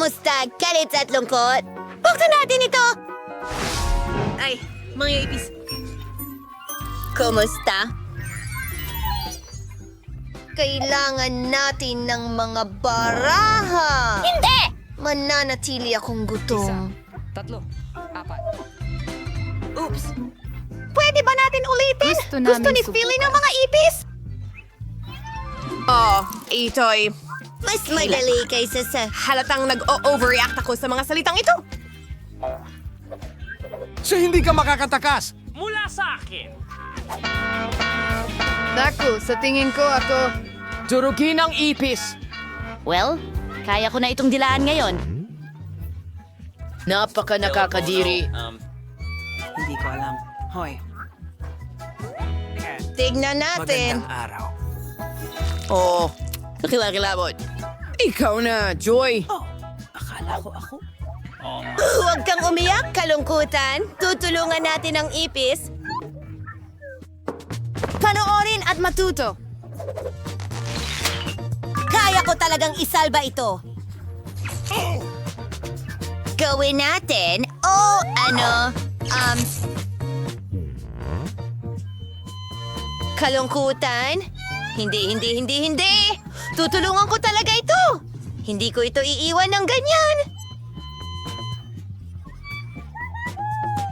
Kamusta, Kalit at lungkot? Buksan natin ito! Ay, mga ipis. Kumusta? Kailangan natin ng mga baraha! Hindi! Mananatili akong gutom. 3, 4. Oops. Pwede ba natin ulitin? Gusto ni Philly ng mga ipis? Oh, ito'y Mas madali kaysa sa... halatang nag-overreact ako sa mga salitang ito. So hindi ka makakatakas. Naku, sa tingin ko ako... Durugin ang ipis. Well, kaya ko na itong dilaan ngayon. Napaka nakakadiri. Hindi ko alam. Hoy. Tignan natin. araw. Oh, nakilakilabot. Ikaw na, Joy. Huwag kang umiyak, kalungkutan. Tutulungan natin ang ipis. Panoorin at matuto. Kaya ko talagang isalba ito. Gawin natin, kalungkutan? Hindi. Tutulungan ko talaga ito. Hindi ko ito iiwan ng ganyan.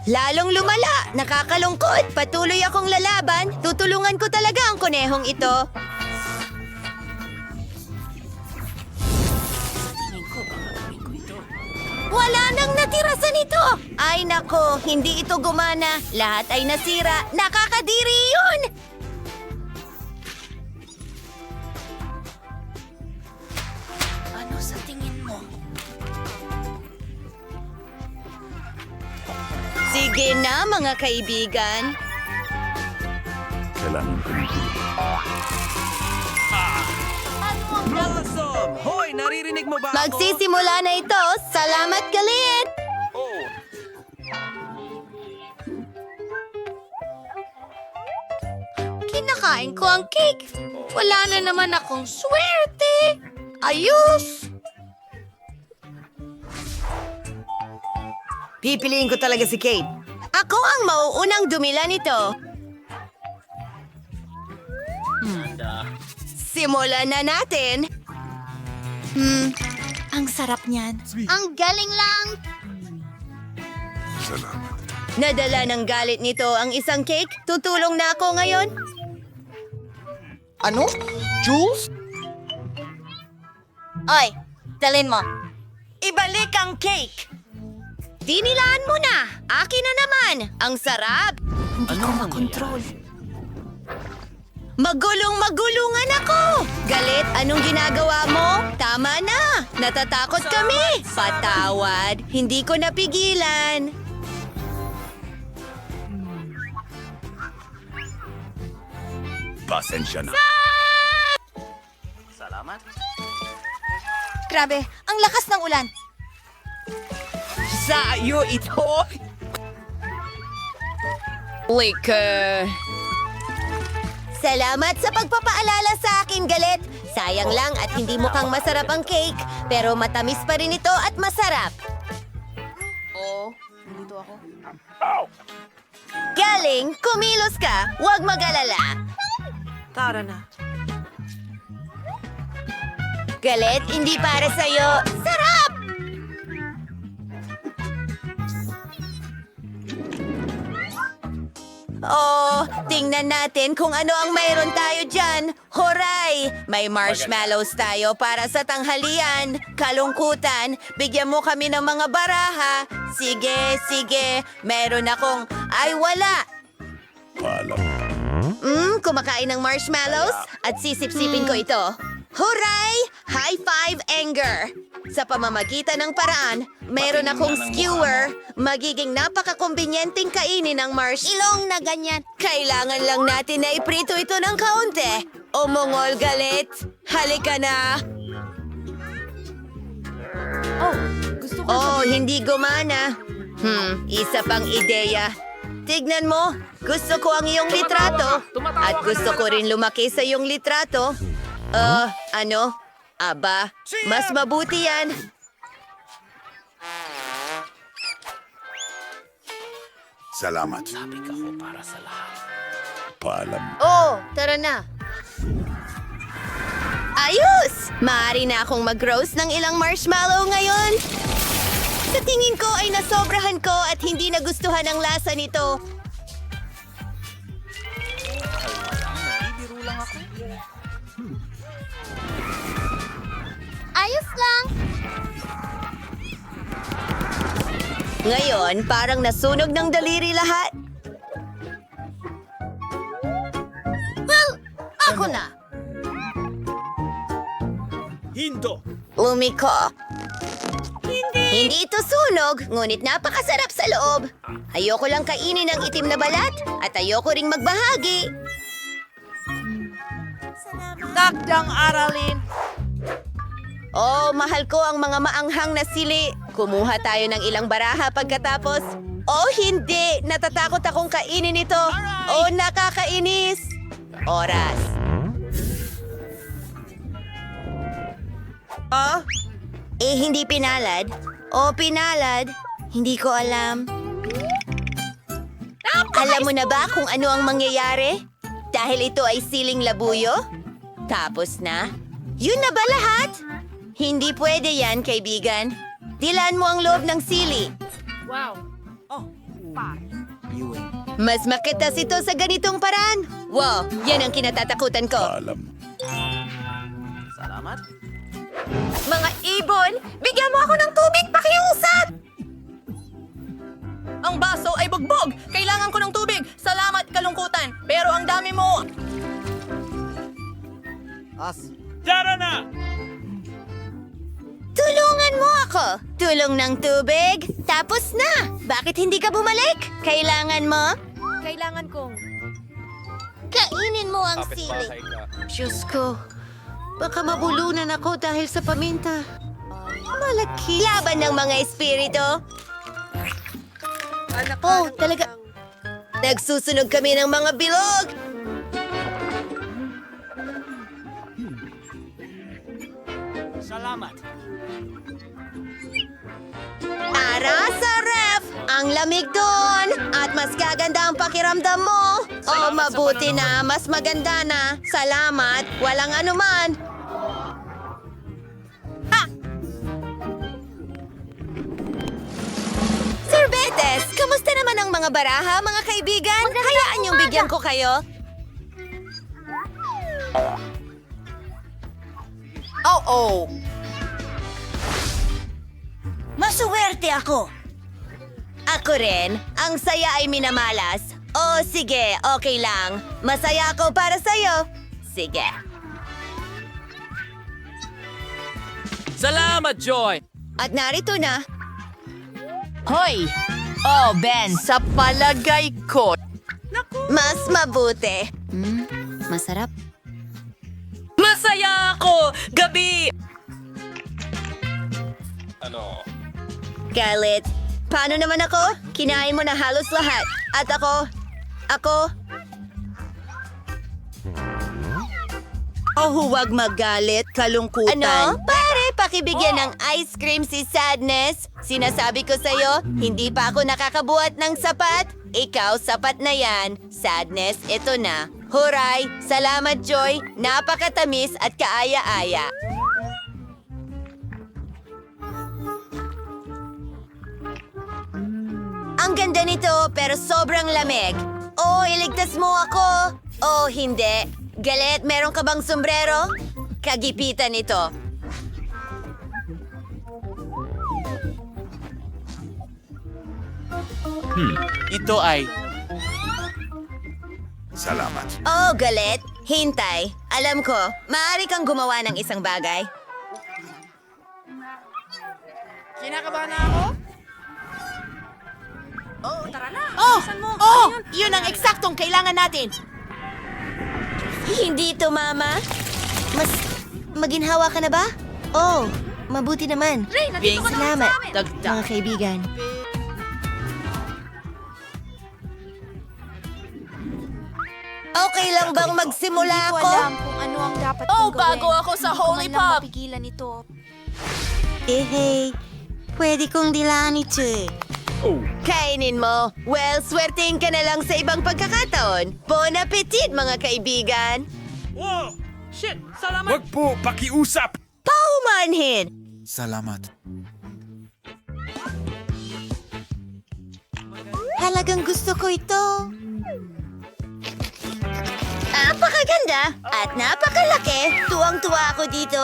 Lalong lumala, nakakalungkot. Patuloy akong lalaban. Tutulungan ko talaga ang kunehong ito. Wala nang natira sa nito! Ay nako, hindi ito gumana. Lahat ay nasira. Nakakadiri yun! Ano sa tingin mo? Sige na, mga kaibigan. Kailangan ko ng Awesome! Hoy, naririnig mo ba ako? Magsisimula na ito. Salamat, Galit! Kinakain ko ang cake. Wala na naman akong swerte. Ayos! Pipiliin ko talaga si Kate. Ako ang mauunang dumila nito. Simulan na natin. Ang sarap niyan. Ang galing lang. salamat. Nadala ng galit nito ang isang cake. Tutulong na ako ngayon. Ano? Jules? Oy, dalin mo. Ibalik ang cake. Dinilaan mo na. Akin na naman. Ang sarap. Hindi ko makontrol. Magulungan ako! Galit, anong ginagawa mo? Tama na! Natatakot kami! Patawad, hindi ko napigilan. Pasensya na. Grabe, ang lakas ng ulan. Sa'yo ito! Salamat sa pagpapaalala sa akin, Galit. Sayang lang at hindi mukhang masarap ang cake, pero matamis pa rin ito at masarap. Nandito ako. Galing, kumilos ka. Huwag mag-alala. Tara na. Galit, hindi para sa'yo. Sarap! Oh, tingnan natin kung ano ang mayroon tayo dyan. Horay! May marshmallows tayo para sa tanghalian. Kalungkutan, bigyan mo kami ng mga baraha. Sige. Meron akong... Ay, wala! Kumakain ng marshmallows at sisip-sipin ko ito. Huray! High five, anger! Sa pamamagitan ng paraan, mayroon akong skewer. Magiging napaka-kumbinyenteng kainin ng ilong na ganyan. Kailangan lang natin na iprito ito ng kaunti. Umungol, Galit. Halika na. Oh, hindi gumana. Isa pang ideya. Tignan mo, gusto ko ang iyong litrato. At gusto ko rin lumaki sa iyong litrato. Ano? Aba, mas mabuti yan. Salamat. Paalam. Oh, tara na. Ayos! Maaari na akong mag-roast ng ilang marshmallow ngayon. Sa tingin ko ay nasobrahan ko at hindi nagustuhan ang lasa nito. Ayos lang. Ngayon, parang nasunog ng daliri lahat. Well, ako na. Umiko. Hindi ito sunog, ngunit napakasarap sa loob. Ayoko lang kainin ang itim na balat at ayoko ring magbahagi. Takdang aralin. Oh, mahal ko ang mga maanghang na sili. Kumuha tayo ng ilang baraha pagkatapos. Oh, hindi! Natatakot akong kainin ito. Oh, nakakainis. Oras. Oh? Hindi pinalad. Oh, pinalad. Hindi ko alam. Alam mo na ba kung ano ang mangyayari? Dahil ito ay siling labuyo? Tapos na? Yun na ba lahat? Hindi pwede yan, kaibigan. Dilaan mo ang loob ng sili. Mas makitas ito sa ganitong paraan. Wow, yan ang kinatatakutan ko. Paalam. Mga ibon, bigyan mo ako ng tubig, pakiusap! Ang baso ay bugbog! Kailangan ko ng tubig! Salamat, kalungkutan! Pero ang dami mo... Tulungan mo ako! Tulong ng tubig, tapos na! Bakit hindi ka bumalik? Kailangan mo? Kailangan kong... Kainin mo ang sili. Diyos ko, baka mabulunan ako dahil sa paminta. Malaki. Laban ng mga espiritu. Oh, talaga. Nagsusunog kami ng mga bilog. Tara sa ref! Ang lamig doon! At mas gaganda ang pakiramdam mo! Oh, mabuti na! Mas maganda na! Salamat! Walang anuman! Ha! Sir Betes, kamusta naman ang mga baraha, mga kaibigan? Hayaan niyong bigyan ko kayo. Oh. Masuwerte ako! Ako rin. Ang saya ay minamalas. Oh, sige. Okay lang. Masaya ako para sa'yo. Sige. Salamat, Joy! At narito na. Hoy! Oh, Ben! Sa palagay ko... Mas mabuti. Masarap. Masaya ako! Gabi! Galit. Paano naman ako? Kinain mo na halos lahat. At ako... Oh, huwag magalit, kalungkutan. Ano? Pare, pakibigyan ng ice cream si Sadness. Sinasabi ko sa'yo, hindi pa ako nakakabuhat ng sapat. Ikaw, sapat na yan. Sadness, ito na. Huray! Salamat, Joy. Napakatamis at kaaya-aya. Ang ganda nito, pero sobrang lamig. Oh, iligtas mo ako. Oh, hindi. Galit, meron ka bang sombrero? Kagipitan ito. Ito ay... Salamat. Oh, galit. Hintay. Alam ko, maaari kang gumawa ng isang bagay. Kinakabahan na ako? Yun ang eksaktong kailangan natin. Hindi ito, Mama. Mas maginhawa ka na ba? Oh, mabuti naman. Salamat, mga kaibigan. Okay lang bang magsimula Hindi ko ako? alam kung ano ang dapat kong gawin. bago ako sa Hindi ko Holy man lang Pop. mapigilan ito. Hey, pwede kong dilaan ito eh. Kainin mo. Well, swertein ka na lang sa ibang pagkakataon. Bon appetit, mga kaibigan. Wag po, pakiusap! Paumanhin! Salamat. Talagang gusto ko ito. Napakaganda at napakalaki. Tuwang-tuwa ako dito.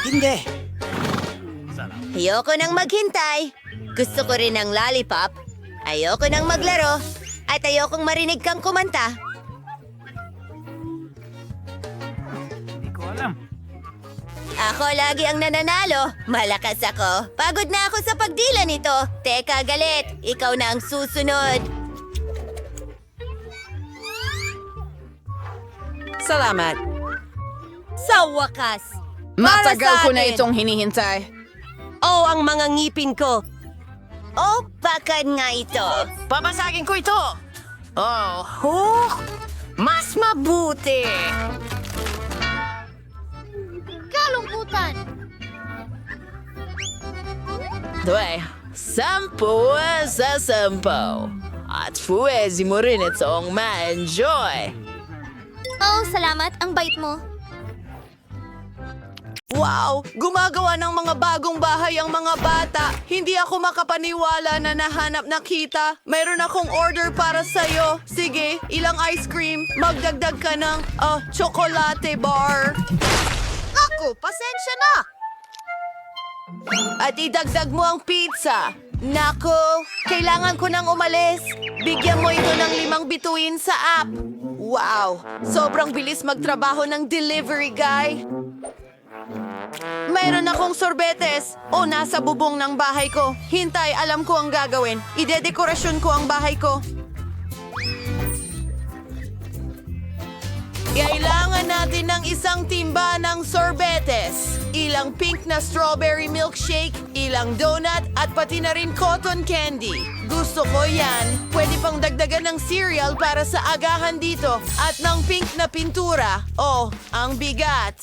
Hindi. Ayoko nang maghintay. Gusto ko rin ng lollipop. Ayoko nang maglaro. At ayokong marinig kang kumanta. Hindi ko alam. Ako lagi ang nananalo. Malakas ako. Pagod na ako sa pagdila nito. Teka, galit. Ikaw na ang susunod. Salamat. Sa wakas. Matagal ko na atin. itong hinihintay. Oh, ang mga ngipin ko. Oh, bakad nga ito. Babasagin ko ito. Oh, mas mabuti. Kalungkutan. Dwe, 10 sa 10. At pwede mo rin itong ma-enjoy. Oh, salamat. Ang bait mo. Wow! Gumagawa ng mga bagong bahay ang mga bata. Hindi ako makapaniwala na nahanap na kita. Mayroon akong order para sa'yo. Sige, ilang ice cream. Magdagdag ka ng chocolate bar. Ako, pasensya na. At idagdag mo ang pizza. Nako, kailangan ko nang umalis. Bigyan mo ito ng 5 bituin sa app. Wow! Sobrang bilis magtrabaho ng delivery guy. Mayroon akong sorbetes. O, nasa bubong ng bahay ko. Hintay, alam ko ang gagawin. Idedekorasyon ko ang bahay ko. Kailangan natin ng isang timba ng sorbetes. Ilang pink na strawberry milkshake, ilang donut, at pati na rin cotton candy. Gusto ko yan. Pwede pang dagdagan ng cereal para sa agahan dito. At ng pink na pintura. Oh, ang bigat.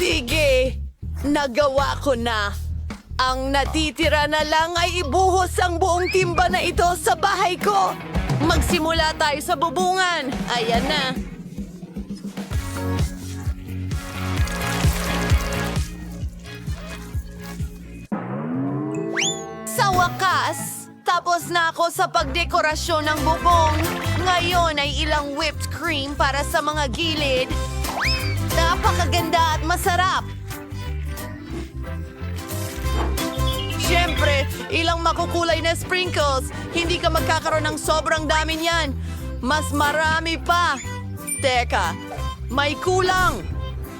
Sige, nagawa ko na. Ang natitira na lang ay ibuhos ang buong timba na ito sa bahay ko. Magsimula tayo sa bubungan. Ayan na. Sa wakas, tapos na ako sa pagdekorasyon ng bubong. Ngayon ay ilang whipped cream para sa mga gilid. Napakaganda at masarap. Siyempre, ilang makukulay na sprinkles. Hindi ka magkakaroon ng sobrang dami niyan. Mas marami pa. Teka, may kulang.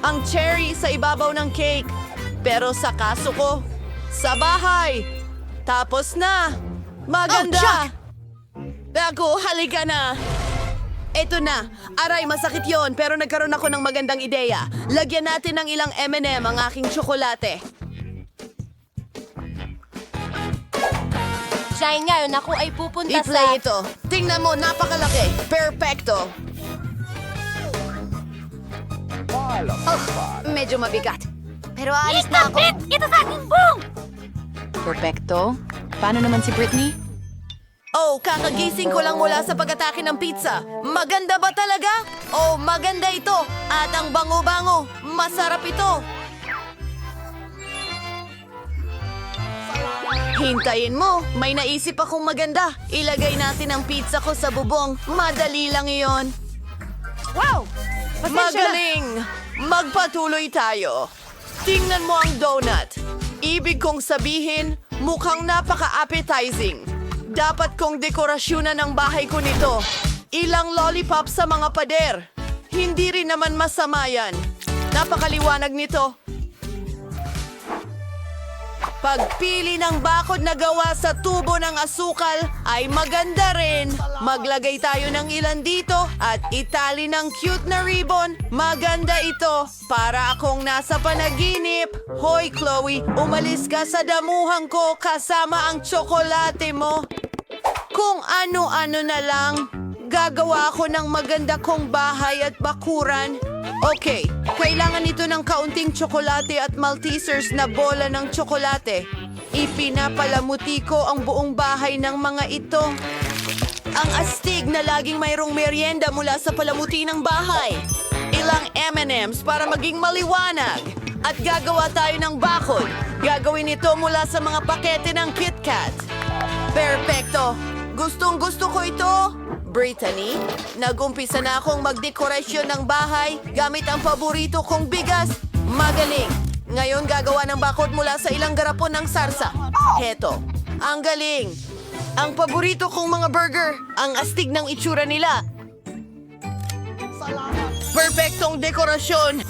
Ang cherry sa ibabaw ng cake. Pero sa kaso ko, sa bahay. Tapos na. Maganda. Ako, halika na. Eto na. Aray, masakit yon pero nagkaroon ako ng magandang ideya. Lagyan natin ng ilang M&M ang aking tsokolate. Dahil ngayon ako ay pupunta I-play ito. Tingnan mo, napakalaki. Perfecto. Medyo mabigat. Pero alis na ako. Ito sa aking buong! Perfecto. Paano naman si Britney? Oh, kakagising ko lang mula sa pag-atake ng pizza. Maganda ba talaga? Oh, maganda ito. At ang bango-bango. Masarap ito. Hintayin mo. May naisip akong maganda. Ilagay natin ang pizza ko sa bubong. Madali lang iyon. Wow! Magaling! Magpatuloy tayo. Tingnan mo ang donut. Ibig kong sabihin, mukhang napaka-appetizing. Dapat kong dekorasyonan ang bahay ko nito. Ilang lollipop sa mga pader. Hindi rin naman masama yan. Napakaliwanag nito. Pagpili ng bakod na gawa sa tubo ng asukal ay maganda rin. Maglagay tayo ng ilan dito at itali ng cute na ribbon. Maganda ito. Para akong nasa panaginip. Hoy, Chloe, umalis ka sa damuhan ko kasama ang tsokolate mo. Kung ano-ano na lang, gagawa ako ng maganda kong bahay at bakuran. Okay, Kailangan ito ng kaunting tsokolate at Maltesers na bola ng tsokolate. Ipinapalamuti ko ang buong bahay ng mga ito. Ang astig na laging mayroong merienda mula sa palamuti ng bahay. Ilang M&M's para maging maliwanag. At gagawa tayo ng bakod. Gagawin ito mula sa mga pakete ng KitKat. Perfecto! Gustong gusto ko ito! Brittany, nag-umpisa na akong magdekorasyon ng bahay gamit ang paborito kong bigas. Magaling! Ngayon gagawa ng bakod mula sa ilang garapon ng sarsa. Heto, ang galing! Ang paborito kong mga burger, ang astig ng itsura nila. Perfectong dekorasyon!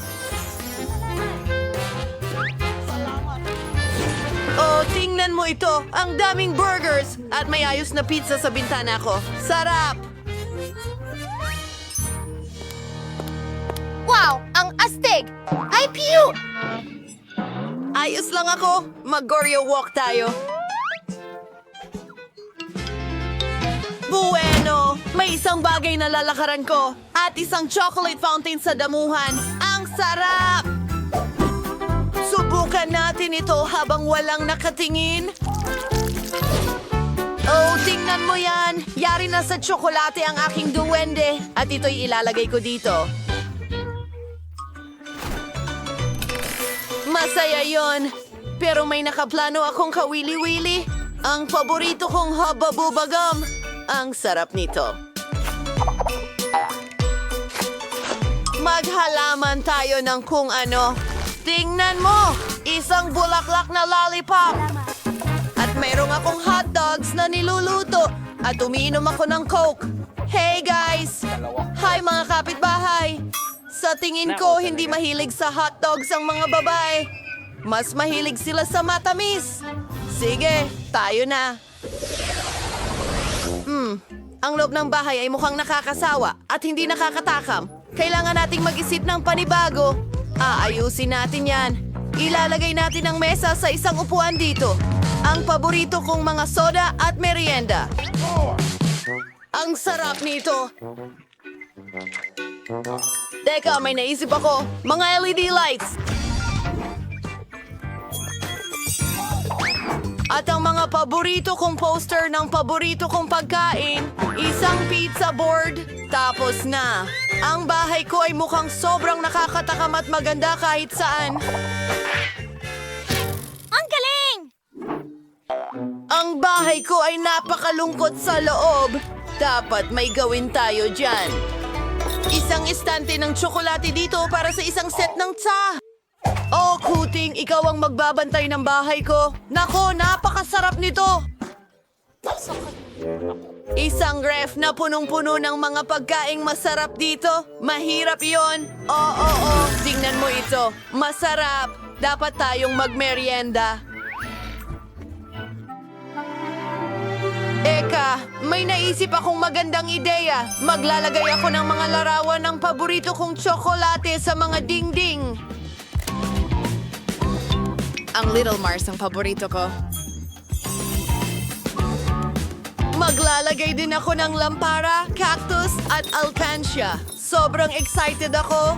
Oh, tingnan mo ito! Ang daming burgers! At may ayos na pizza sa bintana ko. Sarap! Wow! Ang astig! Ay, pew! Ayos lang ako. Mag-Goryo walk tayo. Bueno! May isang bagay na lalakaran ko. At isang chocolate fountain sa damuhan. Ang sarap! Subukan natin ito habang walang nakatingin. Oh, tingnan mo yan. Yari na sa tsokolate ang aking duwende. At ito'y ilalagay ko dito. Masaya yon. Pero may nakaplano akong kawili-wili. Ang paborito kong hababubagam. Ang sarap nito. Maghalaman tayo ng kung ano. Tingnan mo! Isang bulaklak na lollipop. At mayroong akong hot dogs na niluluto. At umiinom ako ng Coke. Hey guys! Hi mga kapitbahay! Sa tingin ko, hindi mahilig sa hot dogs ang mga babae. Mas mahilig sila sa matamis. Sige, tayo na. Ang loob ng bahay ay mukhang nakakasawa at hindi nakakatakam. Kailangan nating mag-isip ng panibago. Aayusin natin yan. Ilalagay natin ang mesa sa isang upuan dito. Ang paborito kong mga soda at merienda. Ang sarap nito. Teka, may naisip ako. Mga LED lights. At ang mga paborito kong poster ng paborito kong pagkain, isang pizza board, tapos na. Ang bahay ko ay mukhang sobrang nakakatakam at maganda kahit saan. Ang galing! Ang bahay ko ay napakalungkot sa loob. Dapat may gawin tayo dyan. Isang istante ng tsokolate dito para sa isang set ng tsa. Oh, Kuting, ikaw ang magbabantay ng bahay ko. Nako, napakasarap nito. Isang ref na punong-puno ng mga pagkaing masarap dito. Mahirap yon. Oo, tingnan mo ito. Masarap. Dapat tayong magmerienda. Eka, may naisip akong magandang ideya. Maglalagay ako ng mga larawan ng paborito kong tsokolate sa mga dingding. Ang Little Mars ang paborito ko. Maglalagay din ako ng lampara, cactus at alcancia. Sobrang excited ako.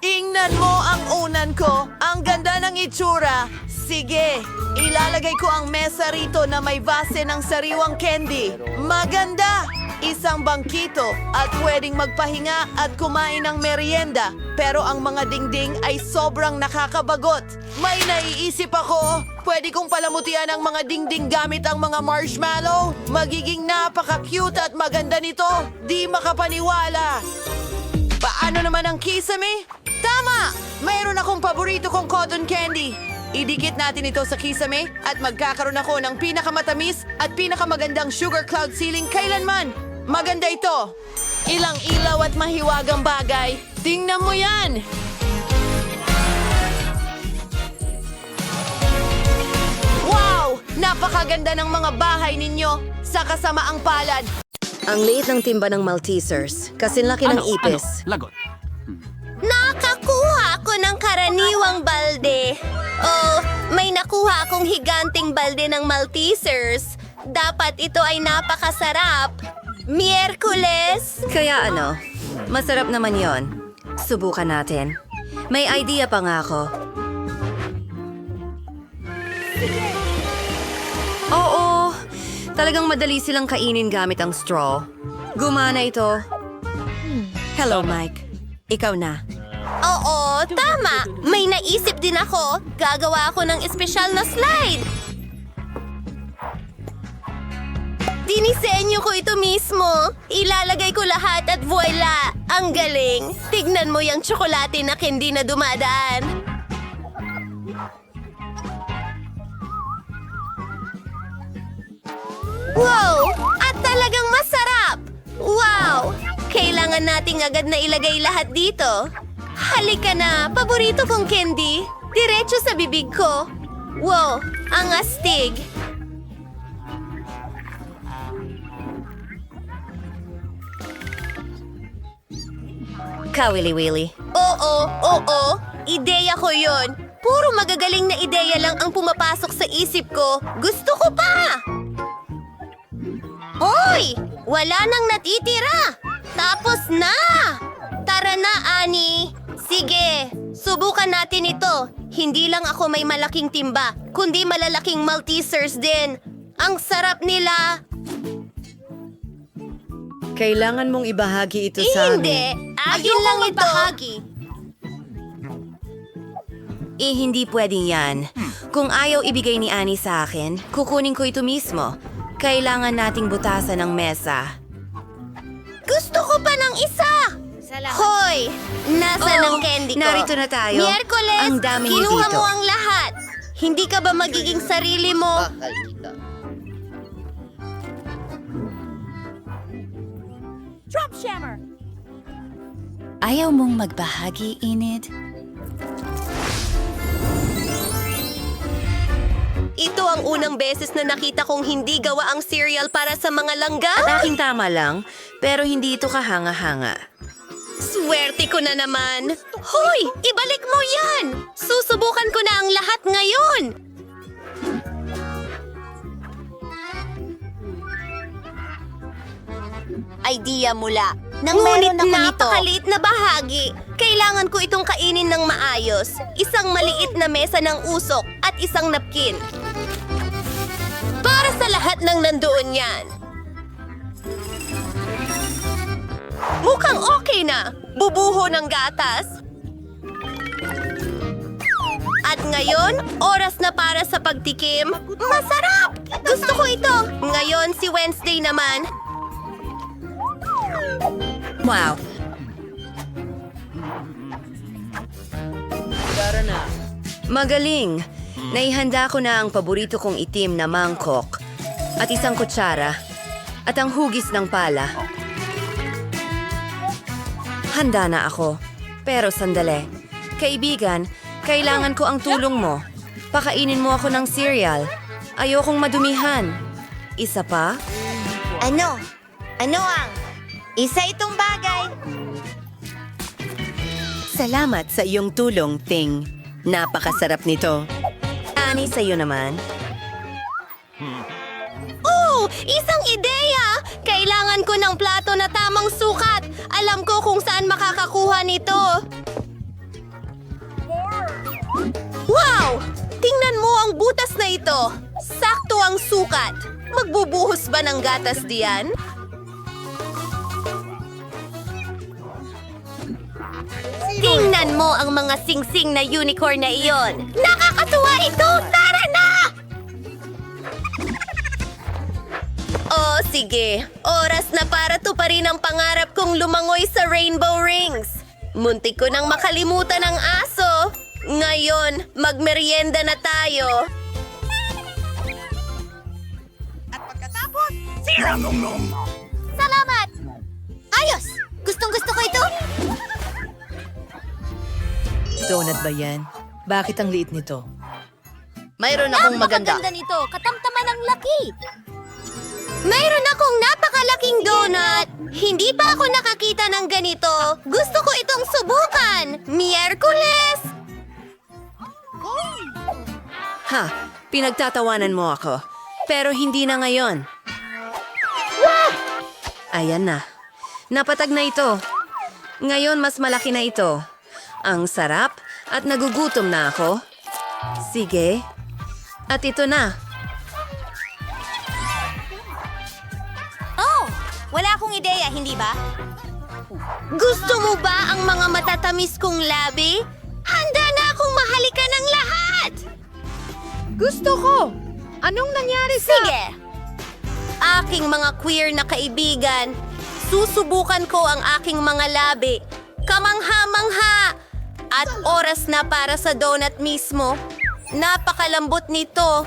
Ingnan mo ang unan ko. Ang ganda ng itsura. Sige, ilalagay ko ang mesa rito na may base ng sariwang candy. Maganda! Isang bangkito at pwedeng magpahinga at kumain ng merienda. Pero ang mga dingding ay sobrang nakakabagot. May naiisip ako. Pwede kong palamutian ang mga dingding gamit ang mga marshmallow. Magiging napaka-cute at maganda nito. Di makapaniwala. Paano naman ang kisame? Tama! Mayroon akong paborito kong cotton candy. Idikit natin ito sa kisame at magkakaroon ako ng pinakamatamis at pinakamagandang sugar cloud ceiling kailanman. Maganda ito. Ilang ilaw at mahiwagang bagay. Tingnan mo yan! Wow! Napakaganda ng mga bahay ninyo sa kasamaang palad. Ang liit ng timba ng Maltesers. Kasinlaki ng ipis. Lagot. Nakakuha ako ng karaniwang balde. Oh, may nakuha akong higanting balde ng Maltesers. Dapat ito ay napakasarap. Miyerkules! Kaya ano, masarap naman yon. Subukan natin. May idea pa nga ako. Oo, talagang madali silang kainin gamit ang straw. Gumana ito. Hello, Mike. Ikaw na. Oo, tama. May naisip din ako. Gagawa ako ng espesyal na slide. Dinisenyo ko ito mismo. Ilalagay ko lahat at voila! Ang galing! Tignan mo yung tsokolate na candy na dumadaan. Wow! At talagang masarap! Wow! Kailangan nating agad na ilagay lahat dito. Halika na! Paborito kong candy. Diretso sa bibig ko. Wow! Ang astig! Kawili-wili. Oo. Ideya ko yon. Puro magagaling na ideya lang ang pumapasok sa isip ko. Gusto ko pa! Hoy! Wala nang natitira! Tapos na! Tara na, Ani! Sige, subukan natin ito. Hindi lang ako may malaking timba, kundi malalaking Maltesers din. Ang sarap nila! Kailangan mong ibahagi ito sa amin. Hindi! Akin lang ito! Hindi pwedeng yan. Kung ayaw ibigay ni Annie sa akin, kukunin ko ito mismo. Kailangan nating butasan ng mesa. Gusto ko pa ng isa! Hoy! Nasa ng candy ko? Narito na tayo. Miyerkules, Ang dami niyo kinuha dito. mo ang lahat. Hindi ka ba magiging sarili mo? Ayaw mong magbahagi, Enid? Ito ang unang beses na nakita kong hindi gawa ang cereal para sa mga langga. Aking tama lang, pero hindi ito kahanga-hanga. Swerte ko na naman. Hoy! Ibalik mo yan! Susubukan ko na ang lahat ngayon! Idea mula. Ngunit napakaliit na bahagi. Kailangan ko itong kainin ng maayos. Isang maliit na mesa ng usok at isang napkin. Para sa lahat ng nandoon yan. Mukhang okay na. Bubuho ng gatas. At ngayon, oras na para sa pagtikim. Masarap! Gusto ko ito. Ngayon, si Wednesday naman. Wow! Magaling! Naihanda ko na ang paborito kong itim na mangkok at isang kutsara at ang hugis ng pala. Handa na ako. Pero sandali. Kaibigan, kailangan ko ang tulong mo. Pakainin mo ako ng cereal. Ayokong madumihan. Isa pa? Ano? Ano ang? Isa itong bagay. Salamat sa iyong tulong, Ting. Napakasarap nito. Ani, sa'yo naman. Oh! Isang ideya! Kailangan ko ng plato na tamang sukat. Alam ko kung saan makakakuha nito. Wow! Tingnan mo ang butas na ito. Sakto ang sukat. Magbubuhos ba ng gatas diyan? Tingnan mo ang mga singsing na unicorn na iyon. Nakakatuwa ito! Tara na! Oh, sige. Oras na para tuparin ang pangarap kong lumangoy sa Rainbow Rings. Muntik ko nang makalimutan ang aso. Ngayon, magmerienda na tayo. Salamat! Ayos! Gustong-gusto ko ito! Donut ba yan? Bakit ang liit nito? Mayroon akong maganda. Napakaganda nito! Katamtaman ang laki! Mayroon akong napakalaking donut! Hindi pa ako nakakita ng ganito! Gusto ko itong subukan! Miyerkules! Ha, pinagtatawanan mo ako. Pero hindi na ngayon. Ayan na. Napatag na ito. Ngayon mas malaki na ito. Ang sarap at nagugutom na ako. Sige. At ito na. Oh, wala akong ideya, hindi ba? Gusto mo ba ang mga matatamis kong labi? Handa na akong mahalikan ng lahat! Gusto ko! Anong nangyari sa... Sige! Aking mga queer na kaibigan, susubukan ko ang aking mga labi. Kamangha-mangha! At oras na para sa donut mismo. Napakalambot nito.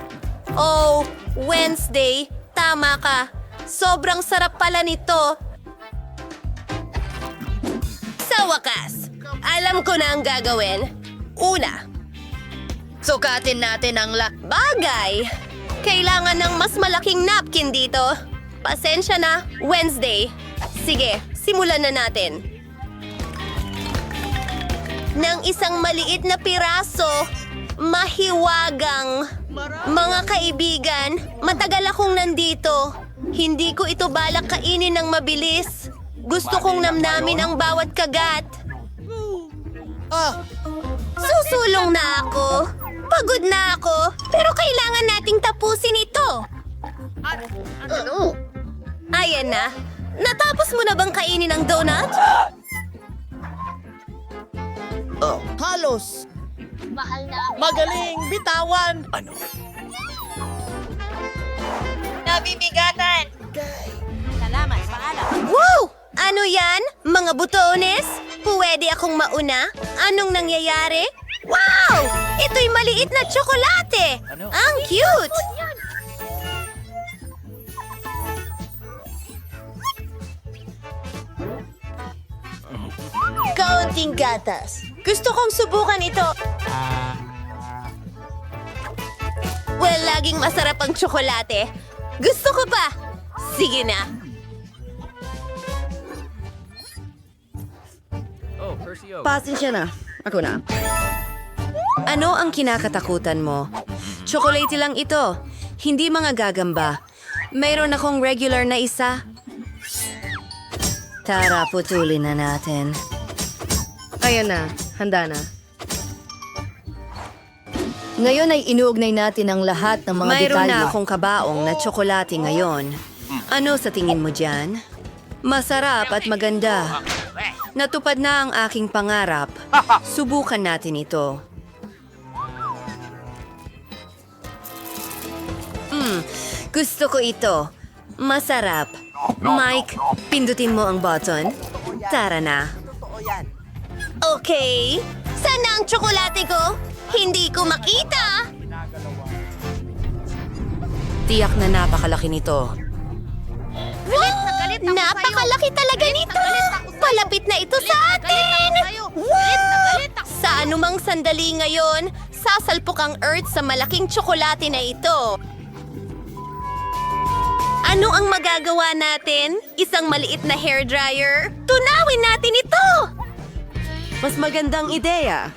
Oh, Wednesday, tama ka. Sobrang sarap pala nito. Sa wakas, alam ko na ang gagawin. Una, Sukatin natin ang bagay. Kailangan ng mas malaking napkin dito. Pasensya na, Wednesday. Sige, simulan na natin. Ng isang maliit na piraso, mahiwagang. Mga kaibigan, matagal akong nandito. Hindi ko ito balak kainin ng mabilis. Gusto kong namnamin ang bawat kagat. Susulong na ako. Pagod na ako, pero kailangan nating tapusin ito. Ayan na. Natapos mo na bang kainin ang donut? Halos! Magaling! Bitawan! Nabibigatan! Salamat, paalam. Wow! Ano yan? Mga butones? Pwede akong mauna? Anong nangyayari? Wow! Ito'y maliit na tsokolate! Ang cute! Kaunting gatas. Gusto kong subukan ito. Well, laging masarap ang tsokolate. Gusto ko pa. Sige na. Pasensya na. Ako na. Ano ang kinakatakutan mo? Chocolate lang ito. Hindi mga gagamba. Mayroon akong regular na isa. Tara, putulin na natin. Ayan na, handa na. Ngayon ay inuugnay natin ang lahat ng mga Mayroon detalye. na akong kabaong na tsokolate ngayon. Ano sa tingin mo dyan? Masarap at maganda. Natupad na ang aking pangarap. Subukan natin ito. Gusto ko ito. Masarap. Mike, pindutin mo ang button. Tara na. Okay. Saan na ang tsokolate ko? Hindi ko makita. Tiyak na napakalaki nito. Napakalaki talaga nito. Palapit na ito sa atin. Sa anumang sandali ngayon, sasalpok ang Earth sa malaking tsokolate na ito. Ano ang magagawa natin? Isang maliit na hairdryer? Tunawin natin ito! Mas magandang ideya.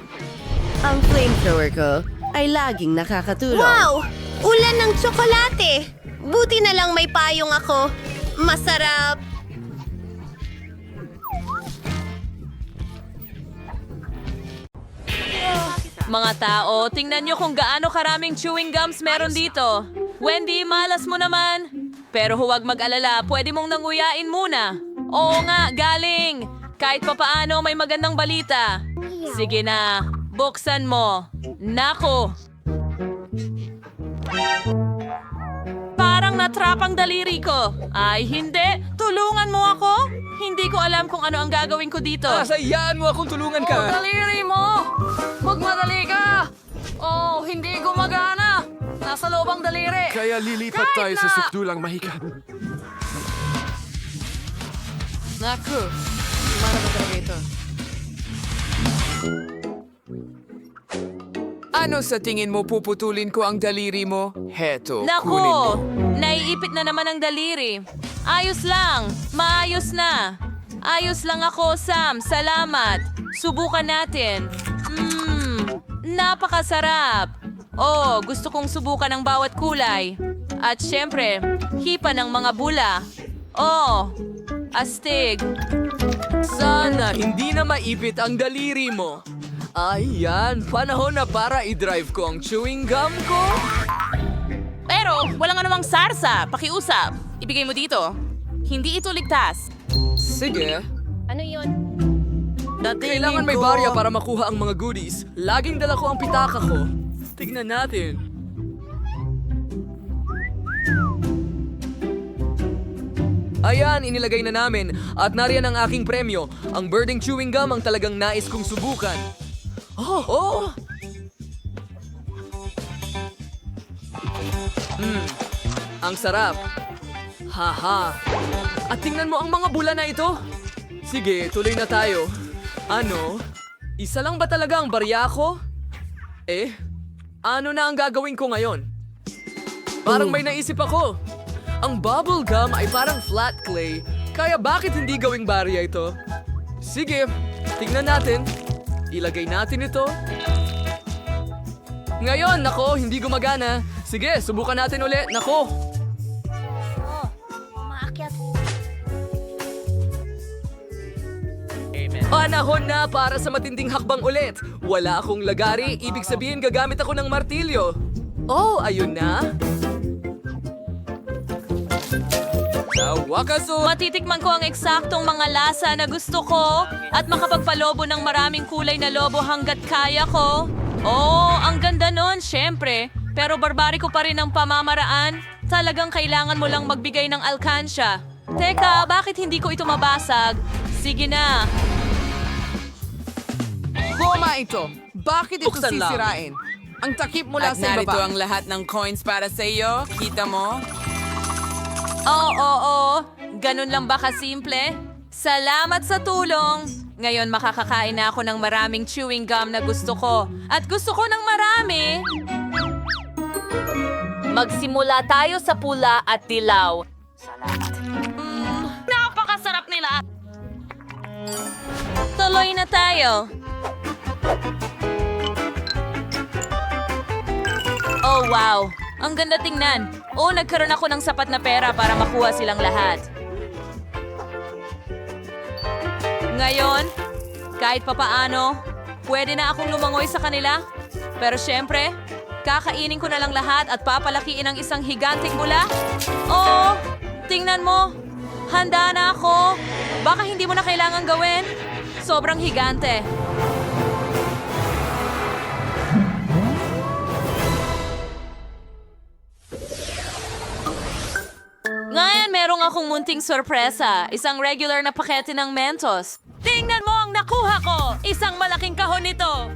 Ang flamethrower ko ay laging nakakatulong. Wow! Ulan ng tsokolate! Buti na lang may payong ako. Masarap! Mga tao, tingnan nyo kung gaano karaming chewing gums meron dito. Wendy, malas mo naman. Pero huwag mag-alala, pwede mong nanguyain muna. Oo nga, galing. Kahit papaano may magandang balita. Sige na, buksan mo. Nako. Parang natrap ang daliri ko. Ay, hindi. Tulungan mo ako. Hindi ko alam kung ano ang gagawin ko dito. Sayaan mo akong tulungan ka. Daliri mo! Magmadali ka! Oh, hindi gumagana! Nasa loob ang daliri! Kaya lilipat tayo sa sukdulang mahika. Naku, mana ba talaga ito? Ano sa tingin mo puputulin ko ang daliri mo? Heto, kunin mo. Nako! Naiipit na naman ang daliri. Ayos lang. Maayos na. Ayos lang ako, Sam. Salamat. Subukan natin. Napakasarap. Oh, gusto kong subukan ang bawat kulay. At syempre, hipa ng mga bula. Oh, astig. Sa Sana hindi na maipit ang daliri mo. Ayan, panahon na para i-drive ko ang chewing gum ko. Pero, wala nga namang sarsa. Pakiusap. Ibigay mo dito. Hindi ito ligtas. Sige. Ano yun? Kailangan may barya para makuha ang mga goodies. Laging dala ko ang pitaka ko. Tignan natin. Ayan, inilagay na namin. At nariyan ang aking premyo. Ang birding chewing gum ang talagang nais kong subukan. Oh! Ang sarap. Haha. At tingnan mo ang mga bula na ito. Sige, tuloy na tayo. Ano? Isa lang ba talaga ang barya ko? Ano na ang gagawin ko ngayon? Parang may naisip ako. Ang bubble gum ay parang flat clay, kaya bakit hindi gawing barya ito? Sige, tingnan natin. Ilagay natin ito. Ngayon, nako, hindi gumagana. Sige, subukan natin ulit. Nako. Umaakyat. Panahon na para sa matinding hakbang ulit. Wala akong lagari, ibig sabihin gagamit ako ng martilyo. Oh, ayun na. Sa wakas, Matitikman ko ang eksaktong mga lasa na gusto ko at makapagpalobo ng maraming kulay na lobo hanggat kaya ko. Oh, ang ganda nun, syempre. Pero barbariko pa rin ang pamamaraan. Talagang kailangan mo lang magbigay ng alkansya. Teka, bakit hindi ko ito mabasag? Sige na. Goma ito. Bakit ito Buksan lang. sisirain? Ang takip mula At sa narito ibaba. ang lahat ng coins para sa iyo. Kita mo? Oo. Ganun lang ba kasimple? Salamat sa tulong. Ngayon makakakain na ako ng maraming chewing gum na gusto ko. At gusto ko ng marami. Magsimula tayo sa pula at dilaw. Salamat. Napakasarap nila. Tuloy na tayo. Oh, wow. Ang ganda tingnan. Oh, nagkaroon ako ng sapat na pera para makuha silang lahat. Ngayon, kahit papaano, pwede na akong lumangoy sa kanila. Pero syempre, kakainin ko na lang lahat at papalakiin ang isang higanting bula. Oh, tingnan mo. Handa na ako. Baka hindi mo na kailangan gawin. Sobrang higante. Ngayon, merong akong munting sorpresa. Isang regular na pakete ng Mentos. Tingnan mo ang nakuha ko! Isang malaking kahon nito!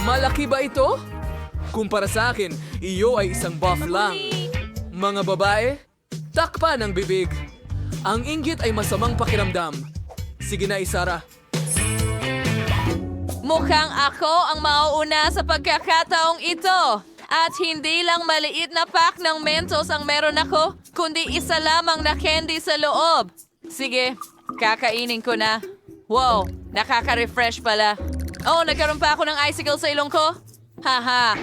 malaki ba ito? Kumpara sa akin, iyo ay isang buff lang. Mga babae, takpan ang bibig. Ang inggit ay masamang pakiramdam. Sige na, Isara. Mukhang ako ang mauuna sa pagkakataong ito. At hindi lang maliit na pack ng Mentos ang meron ako, kundi isa lamang na candy sa loob. Sige, kakainin ko na. Wow, nakaka-refresh pala. Oh, nagkaroon pa ako ng icicle sa ilong ko? Haha,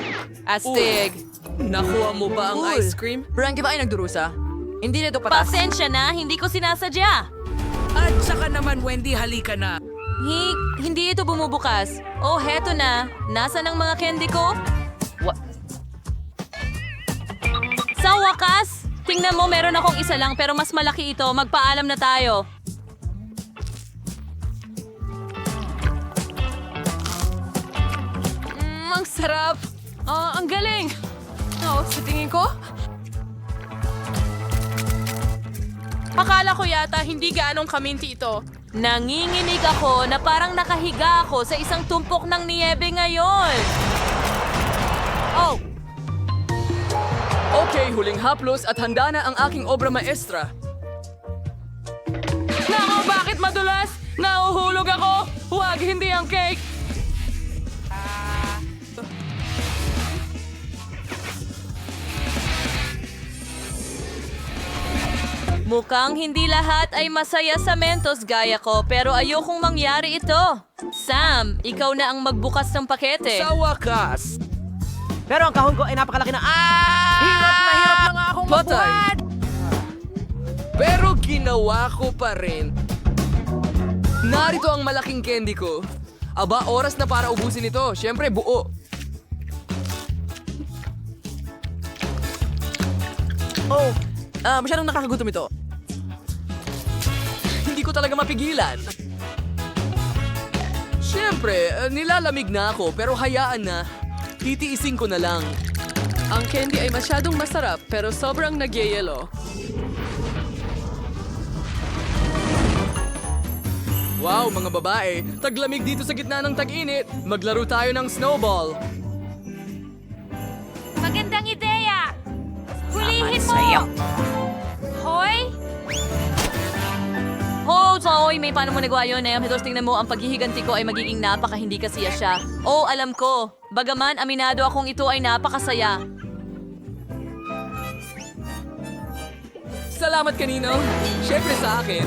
astig. Nakuha mo ba ang ice cream? Frankie ba ay nagdurusa? Hindi na ito patas. Pasensya na, hindi ko sinasadya. At saka naman, Wendy, halika na. Hindi ito bumubukas. Oh, heto na. Nasaan ang mga candy ko? Sa wakas, tingnan mo, meron akong isa lang pero mas malaki ito. Magpaalam na tayo. Ang sarap. Ang galing. Oh, sa tingin ko, akala ko yata hindi gaanong kaminti ito. Nanginginig ako na parang nakahiga ako sa isang tumpok ng niyebe ngayon. Oh, Okay, huling haplos at handa na ang aking obra maestra. nako, bakit madulas? Nahuhulog ako. Huwag, hindi ang cake. Mukhang hindi lahat ay masaya sa Mentos gaya ko, pero ayokong mangyari ito. Sam, ikaw na ang magbukas ng pakete. Sa wakas, Pero ang kahon ko ay napakalaki na... Hirap na nga akong Patay. magbuhat! pero ginawa ko pa rin. Narito ang malaking candy ko. Aba, oras na para ubusin ito. Siyempre, buo. Oh, masyadong nakakagutom ito. Hindi ko talaga mapigilan. Siyempre, nilalamig na ako pero hayaan na. Titiisin ko na lang. Ang candy ay masyadong masarap pero sobrang nagyayelo. Wow, mga babae, taglamig dito sa gitna ng tag-init. Maglaro tayo ng snowball. Magandang ideya! Hulihin mo! Hoy! Hoy, may paano mo nagawa yun, eh? Hitos, tingnan mo, ang paghihiganti ko ay magiging napaka-hindi kasiya siya. Oh, alam ko. Bagaman, aminado akong ito ay napakasaya. Salamat kanino. Siyempre sa akin.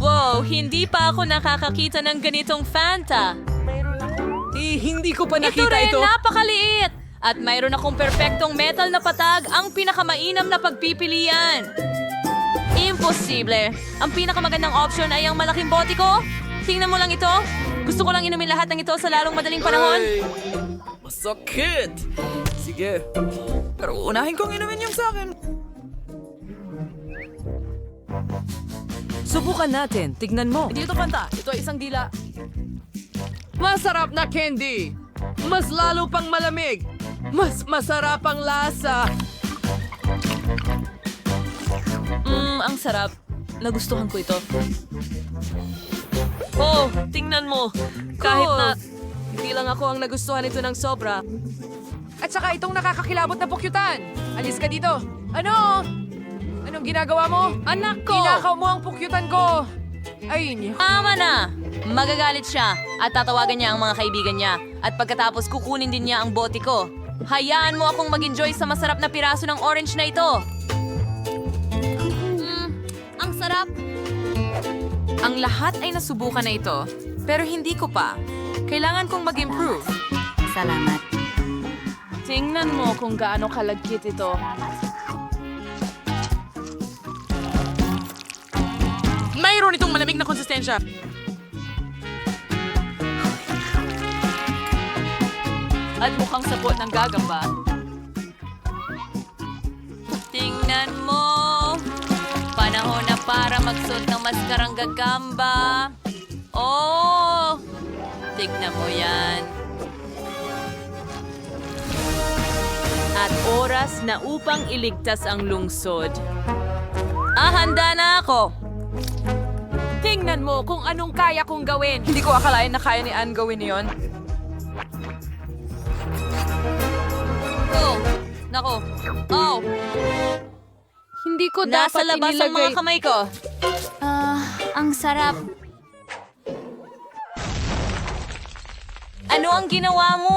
Wow, hindi pa ako nakakakita ng ganitong Fanta. Hindi ko pa Ito nakita rin, ito. napakaliit! At mayroon akong perpektong metal na patag, ang pinakamainam na pagpipilian. Imposible. Ang pinakamagandang option ay ang malaking bote ko. Tingnan mo lang ito. Gusto ko lang inumin lahat ng ito sa lalong madaling panahon. Ay, masakit. Sige. Pero unahin kong inumin yung sa akin. Subukan natin. Tignan mo. Hindi ito Fanta. Ito ay isang dila. Masarap na candy. Mas lalo pang malamig. Mas masarap ang lasa. Ang sarap. Nagustuhan ko ito. Oh, tingnan mo. Kahit na... Hindi lang ako ang nagustuhan ito ng sobra. At saka itong nakakakilabot na pukyutan. Alis ka dito. Ano? Anong ginagawa mo? Anak ko! Kinakaw mo ang pukyutan ko. Ay, Tama na! Magagalit siya at tatawagan niya ang mga kaibigan niya. At pagkatapos kukunin din niya ang bote ko. Hayaan mo akong mag-enjoy sa masarap na piraso ng orange na ito. Ang sarap. Ang lahat ay nasubukan na ito, pero hindi ko pa. Kailangan kong mag-improve. Salamat. Tingnan mo kung gaano kalagkit ito. Mayroon itong malamig na konsistensya. At mukhang sapot ng gagamba. Tingnan mo! Panahon na para magsuot ng maskarang gagamba. Oh! Tignan mo yan. At oras na upang iligtas ang lungsod. Handa na ako! Tingnan mo kung anong kaya kong gawin. Hindi ko akalain na kaya ni Anne gawin yon. Oh! Nako! Oh! Hindi ko Nasa dapat labas ang mga kamay ko. Ang sarap. Ano ang ginawa mo?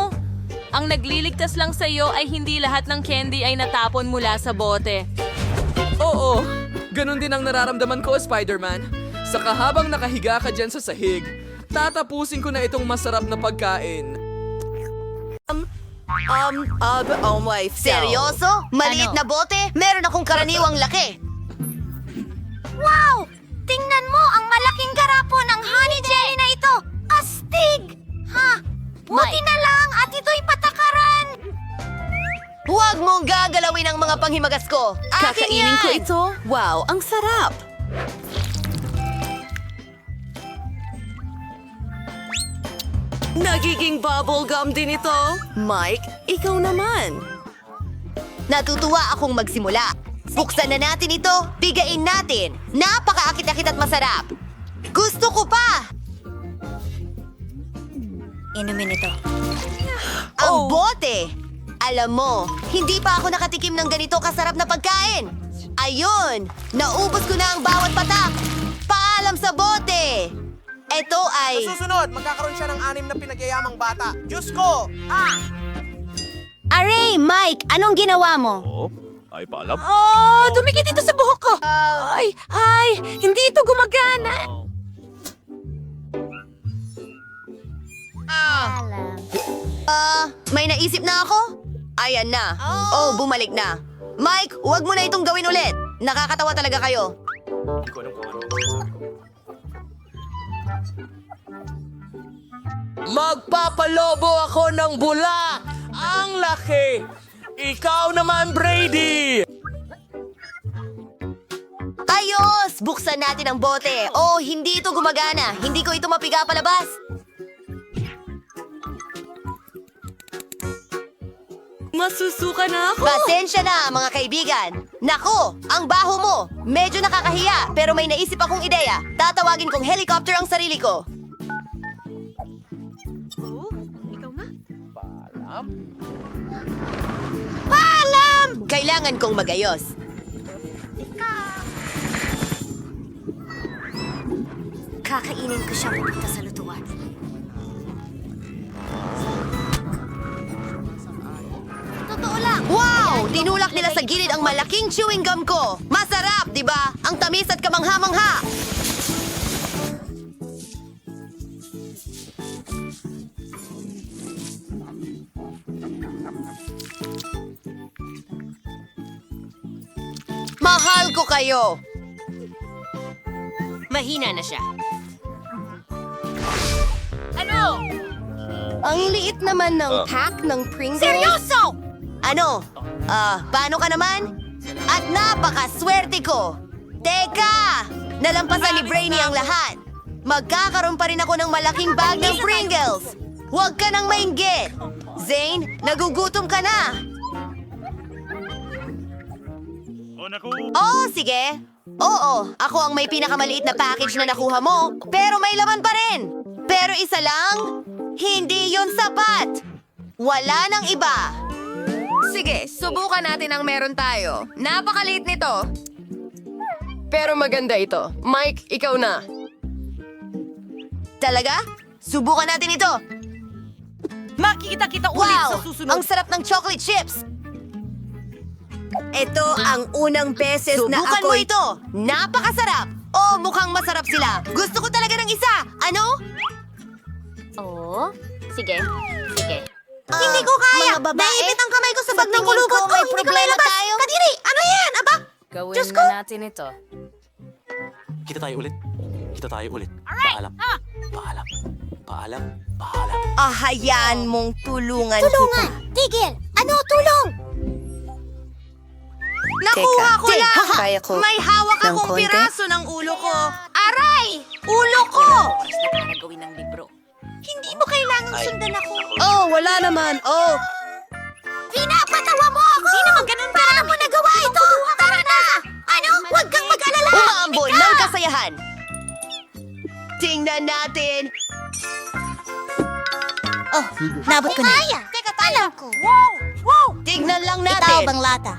Ang nagliligtas lang sa iyo ay hindi lahat ng candy ay natapon mula sa bote. Oo, ganun din ang nararamdaman ko, Spider-Man. Saka habang nakahiga ka dyan sa sahig, tatapusin ko na itong masarap na pagkain. Oh my Seryoso? Maliit na bote? Meron akong karaniwang laki. Wow! Tingnan mo ang malaking garapo ng honey jelly na ito. Astig! Ha? Buti na lang at ito'y patakaran. Huwag mong gagalawin ang mga panghimagas ko. Akin Kakainin yan! ko ito. Wow, ang sarap. Nagiging bubblegum din ito. Mike, ikaw naman. Natutuwa akong magsimula. Buksan na natin ito, bigain natin. Napakaakit-akit at masarap. Gusto ko pa! Inumin ito. Ang bote! Alam mo, hindi pa ako nakatikim ng ganito kasarap na pagkain. Ayun! Naubos ko na ang bawat patak! Paalam sa bote! Ito ay... Susunod, magkakaroon siya ng 6 na pinagyayamang bata. Diyos ko! Aray, Mike, anong ginawa mo? Ay, paalam. Oh, dumikit ito sa buhok ko. Ay, hindi ito gumagana. May naisip na ako? Ayan na. Oh, bumalik na. Mike, huwag mo na itong gawin ulit. Nakakatawa talaga kayo. Magpapalobo ako ng bula! Ang laki! Ikaw naman, Brady! Ayos! Buksan natin ang bote. Oh, hindi ito gumagana. Hindi ko ito mapiga palabas. Masusuka na ako! Pasensya na, mga kaibigan. Nako, ang baho mo. Medyo nakakahiya, pero may naisip akong ideya. Tatawagin kong helicopter ang sarili ko. Paalam! Kailangan kong magayos. Kakainin ko siya pupunta sa lutuan. Totoo lang! Wow! Tinulak nila sa gilid ang malaking chewing gum ko. Masarap, di ba? Ang tamis at kamangha-mangha. Mahal ko kayo. Mahina na siya. Ang liit naman ng pack ng Pringles. Seryoso! Ano? Paano ka naman? At napakaswerte ko! Teka! Nalampasan ni Brainy ang lahat. Magkakaroon pa rin ako ng malaking bag ng Pringles. Huwag ka nang mainggit. Zane, nagugutom ka na. Oh, sige. Oo, ako ang may pinakamaliit na package na nakuha mo, pero may laman pa rin. Pero isa lang, hindi yun sapat. Wala nang iba. Sige, subukan natin ang meron tayo. Napakaliit nito. Pero maganda ito. Mike, ikaw na. Talaga? Subukan natin ito. Makikita-kita ulit Wow! sa susunod. Ang sarap ng chocolate chips. Ito ang unang beses na Subukan ako mo ito. Napakasarap. Oh, mukhang masarap sila. Gusto ko talaga ng isa. Ano? Oo? Sige. Sige. Hindi ko kaya. mga babae, Naipit ang kamay ko sa bag ng tingin kulubot ko ko. may Hindi ko problema mailabas. tayo. Kadiri, ano yan? Aba? Gawin Diyos na ko. natin ito. Kita tayo ulit. Kita tayo ulit. Paalam. Paalam. Paalam. Paalam. Hayaan mong tulungan Tulungan! Tigil! Ano? Tulong! Nakuha ko Teka, lang. kaya ko May hawak ng akong konti? piraso ng ulo ko. Aray! Ulo ko! Gawin ng libro. Hindi mo kailangang sundan ako. Oh, wala naman. Oh, Pinapatawa mo ako! Hindi naman ganun ka! Paano mo nagawa ito? Tara na! Ano? Huwag kang mag-alala! umaambon ng kasayahan. Tingnan natin. Oh, nabot ko na. Kaya! Teka, alam ko. Tignan lang Itaw natin. bang lata?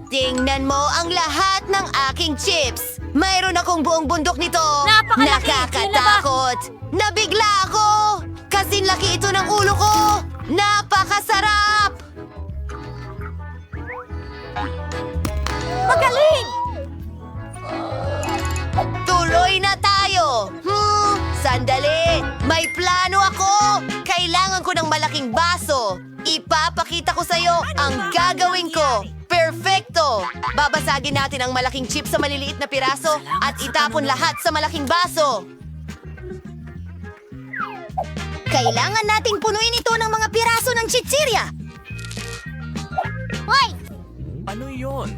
Tingnan mo ang lahat ng aking chips. Mayroon akong buong bundok nito. Napakalaki. Nakakatakot. Nabigla ako. Kasing laki ito ng ulo ko. Napakasarap. Magaling! Tuloy na tayo. Sandali. May plano ako. Kailangan ko ng malaking baso. Ipapakita ko sa'yo ang gagawin ko. Perfecto! Babasagin natin ang malaking chip sa maliliit na piraso at itapon lahat sa malaking baso. Kailangan nating punuin ito ng mga piraso ng chichirya. Hoy! Ano yon?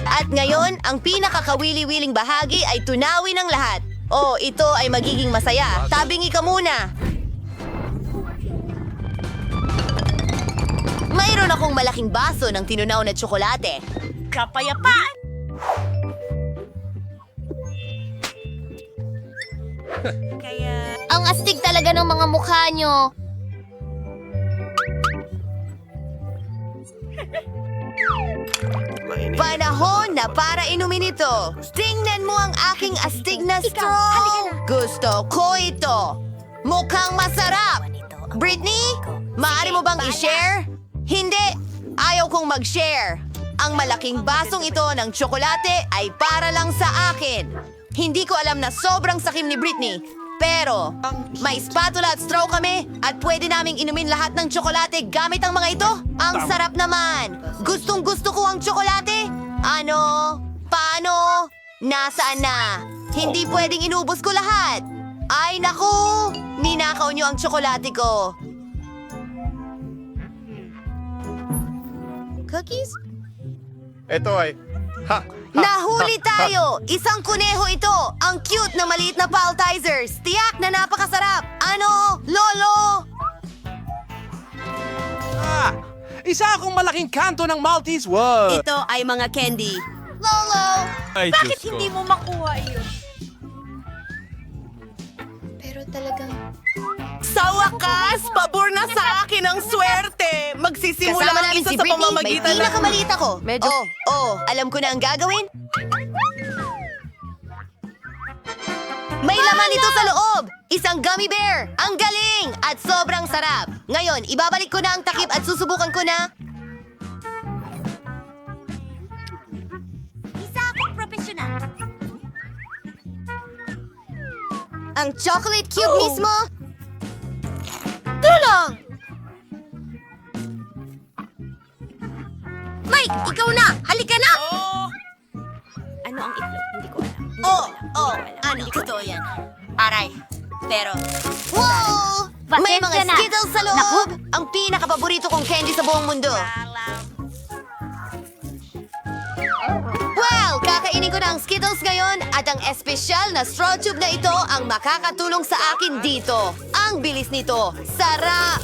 At ngayon, ang pinakakawili-wiling bahagi ay tunawin ng lahat. Oh, ito ay magiging masaya. Tabingi ka muna. Mayroon akong malaking baso ng tinunaw na tsokolate. Kapayapaan! Ang astig talaga ng mga mukha nyo. Panahon na para inumin ito. Tingnan mo ang aking astig na straw. Gusto ko ito. Mukhang masarap. Britney, maaari mo bang i-share? Hindi. Ayaw kong mag-share. Ang malaking basong ito ng tsokolate ay para lang sa akin. Hindi ko alam na sobrang sakim ni Britney. Pero, may spatula at straw kami at pwede naming inumin lahat ng tsokolate gamit ang mga ito. Ang sarap naman! Gustong gusto ko ang tsokolate. Ano? Paano? Nasaan na? Hindi pwedeng inubos ko lahat. Ay naku! Ninakaw niyo ang tsokolate ko. Cookies? Ito ay... Nahuli tayo! Isang kuneho ito! Ang cute na maliit na paltizers! Tiyak na napakasarap! Ano? Lolo! Isa akong malaking kanto ng Maltese. Wow! Ito ay mga candy. Lolo! Ay, Bakit hindi mo makuha iyon? Pero talagang... Sa wakas, pabor na sa akin ang swerte. Magsisimula Kasama ang namin isa si sa Britney, may pamamagitan ng... pinakamaliit ako. Medyo- Alam ko na ang gagawin. May laman ito sa loob! Isang gummy bear! Ang galing! At sobrang sarap! Ngayon, ibabalik ko na ang takip at susubukan ko na... Isa akong profesional. Ang chocolate cube mismo? Tulong! Mike, ikaw na! Halika na! Ano ang itlog? Hindi ko alam. Ano? Totoo yan. Aray. Pero... Wow! May mga Pasensya na. Skittles sa loob! Naku. Ang pinakapaborito kong candy sa buong mundo. Well, kakainin ko na ang Skittles ngayon at ang espesyal na straw tube na ito ang makakatulong sa akin dito. Ang bilis nito. Sarap!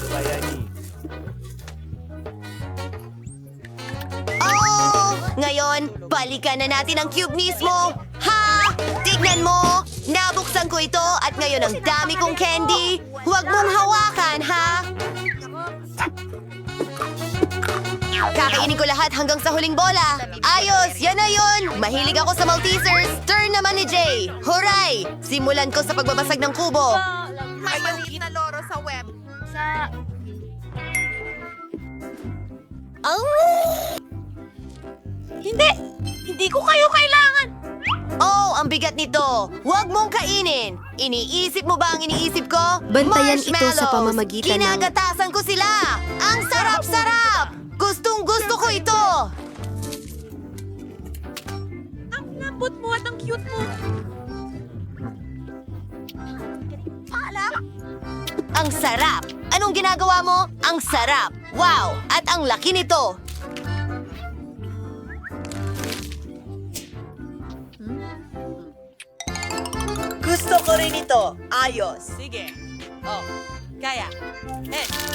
Oh! Ngayon, balikan na natin ang cube mismo. Ha! Tignan mo! Nabuksan ko ito at ngayon ang dami kong candy. Huwag mong hawakan, ha? Kakainin ko lahat hanggang sa huling bola. Ayos! Yan na yun! Mahilig ako sa Maltesers. Turn naman ni Jay. Huray! Simulan ko sa pagbabasag ng kubo. May maliit na loro sa web. Hindi ko kayo kailangan. Oh, ang bigat nito. Huwag mong kainin. Iniisip mo ba ang iniisip ko? Bantayan ito sa Marshmallows. pamamagitan ng- Kinagatasan ko sila. Ang sarap-sarap. Gustong gusto ko ito. Ang lambot mo at ang cute mo. Ang sarap. Anong ginagawa mo? Ang sarap. Wow! At ang laki nito. Gusto ko rin ito. Ayos. Sige. Oh, kaya.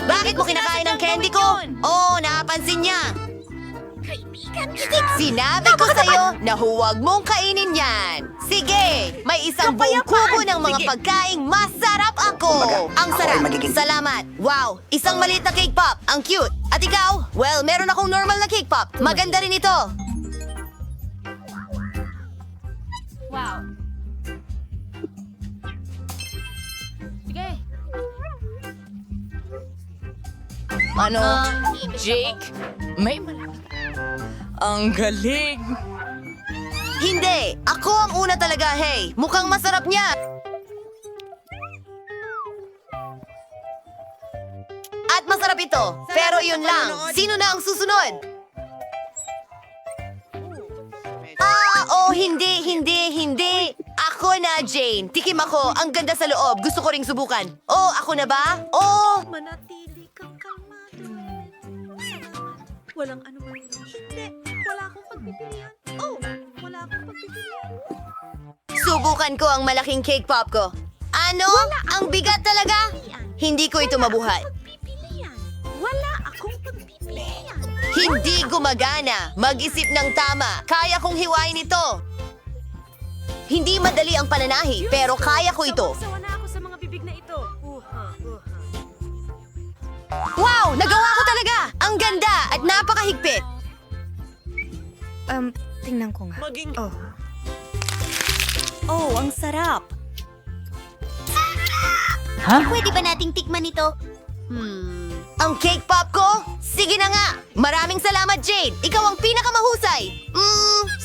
Bakit mo kinakain ang candy ko? Oh, napansin niya. Sinabi ko sa'yo na huwag mong kainin yan. Sige, may isang buong kubo ng mga pagkaing masarap ako. Ang sarap. Salamat. Wow, isang maliit na cake pop. Ang cute. At ikaw? Well, meron akong normal na cake pop. Maganda rin ito. Wow. Sige. Ano? Jake? May malaki. Ang galing. Hindi, ako ang una talaga, hey. Mukhang masarap niya. At masarap ito. Pero yun lang. Sino na ang susunod? Hindi. Ako na, Jane. Tikim ako. Ang ganda sa loob. Gusto ko ring subukan. Oh, ako na ba? Oh! Manatili kang kalmado. Walang ano man. Hindi. Wala akong pagpipilian. Oh, wala akong pagpipilian. Subukan ko ang malaking cake pop ko. Ano? Ang bigat talaga? Hindi ko ito mabuhat. Pagpipilian. Wala akong pagpipilian. Hindi gumagana. Mag-isip ng tama. Kaya kong hiwain ito. Hindi madali ang pananahi, pero kaya ko ito. Sawa na ako sa mga bibig na ito. Wow! Nagawa ko talaga! Ang ganda at napakahigpit. Tingnan ko nga. Maging... Oh, ang sarap. Pwede ba nating tikman ito? Ang cake pop ko? Sige na nga! Maraming salamat, Jade! Ikaw ang pinakamahusay!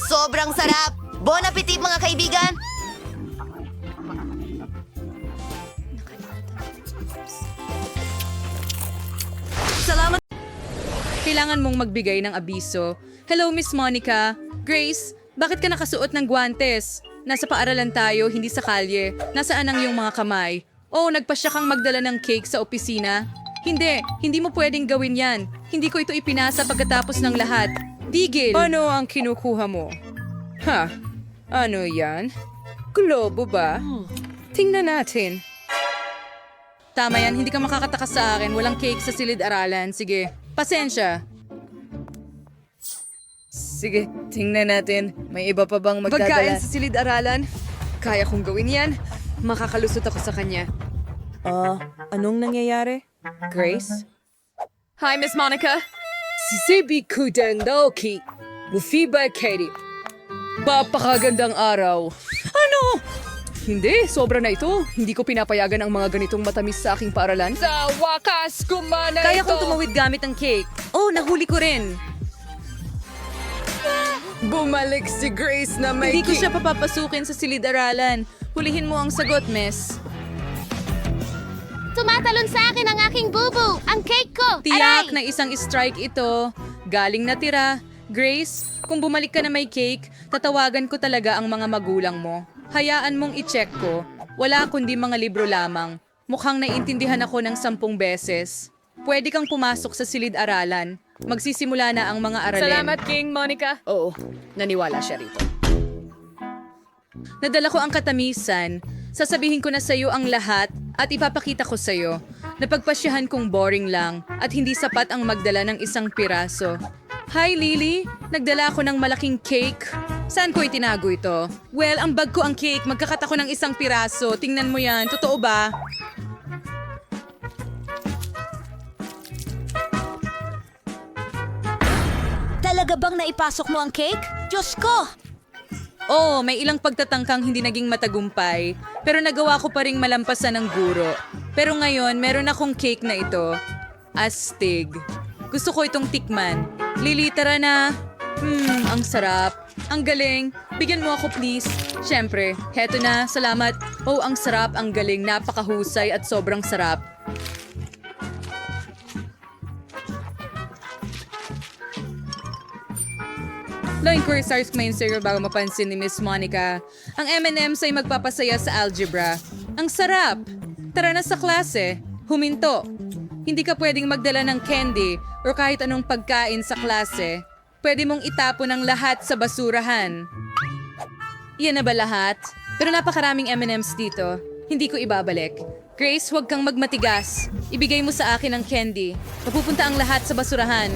Sobrang sarap! Bon appetit, mga kaibigan! Salamat. Kailangan mong magbigay ng abiso. Hello, Miss Monica. Grace, bakit ka nakasuot ng guwantes? Nasa paaralan tayo, hindi sa kalye. Nasaan ang iyong mga kamay? Oh, nagpasya kang magdala ng cake sa opisina? Hindi mo pwedeng gawin yan. Hindi ko ito ipinasa pagkatapos ng lahat. Digil! Ano ang kinukuha mo? Ha? Ano yan? Globo ba? Tingnan natin. Tama yan, hindi ka makakatakas sa akin. Walang cake sa silid-aralan. Sige, pasensya. Sige, tingnan natin. May iba pa bang magdadala? Pagkain sa silid-aralan? Kaya kong gawin yan. Makakalusot ako sa kanya. Anong nangyayari? Grace? Hi, Miss Monica. Sibi Kudendoki. Mufiba Katie. Papakagandang araw. Ano? Hindi, sobra na ito. Hindi ko pinapayagan ang mga ganitong matamis sa aking paaralan. Sa wakas, kumana Kaya kong tumawid gamit ang cake. Oh, nahuli ko rin. Bumalik si Grace na may Hindi ko siya papapasukin sa silid-aralan. Hulihin mo ang sagot, miss. Tumatalon sa akin ang aking bubu, ang cake ko. Tiyak Aray! na isang strike ito. Galing na tira. Grace, kung bumalik ka na may cake, tatawagan ko talaga ang mga magulang mo. Hayaan mong i-check ko. Wala kundi mga libro lamang. Mukhang naiintindihan ako ng 10 beses. Pwede kang pumasok sa silid-aralan. Magsisimula na ang mga aralin. Salamat, King Monica. Oo, naniwala siya rito. Nadala ko ang katamisan. Sasabihin ko na sa'yo ang lahat at ipapakita ko sa'yo. Napagpasyahan kong boring lang at hindi sapat ang magdala ng isang piraso. Hi, Lily! Nagdala ako ng malaking cake. Saan ko itinago ito? Well, ang bag ko ang cake. Magkakat ako ng isang piraso. Tingnan mo yan. Totoo ba? Talaga bang naipasok mo ang cake? Diyos ko! Oo, may ilang pagtatangkang hindi naging matagumpay, pero nagawa ko pa ring malampasan ng guro. Pero ngayon, meron akong cake na ito. Astig. Gusto ko itong tikman. Lili, tara na. Ang sarap. Ang galing. Bigyan mo ako, please. Siyempre, heto na. Salamat. Oh, ang sarap, ang galing. Napakahusay at sobrang sarap. Low inquiry stars main sa'yo bago mapansin ni Miss Monica. Ang M&M's ay magpapasaya sa algebra. Ang sarap! Tara na sa klase. Huminto. Hindi ka pwedeng magdala ng candy o kahit anong pagkain sa klase. Pwede mong itapon ang lahat sa basurahan. Iyan na ba lahat? Pero napakaraming M&M's dito. Hindi ko ibabalik. Grace, huwag kang magmatigas. Ibigay mo sa akin ang candy. Mapupunta ang lahat sa basurahan.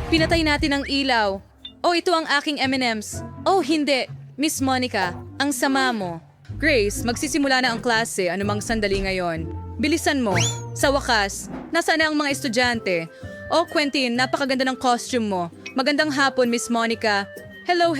Pinatay natin ang ilaw. Oh, ito ang aking M&M's. Oh, hindi. Miss Monica, ang sama mo. Grace, magsisimula na ang klase anumang sandali ngayon. Bilisan mo. Sa wakas, nasaan na ang mga estudyante? Oh, Quentin, napakaganda ng costume mo. Magandang hapon, Miss Monica. Hello.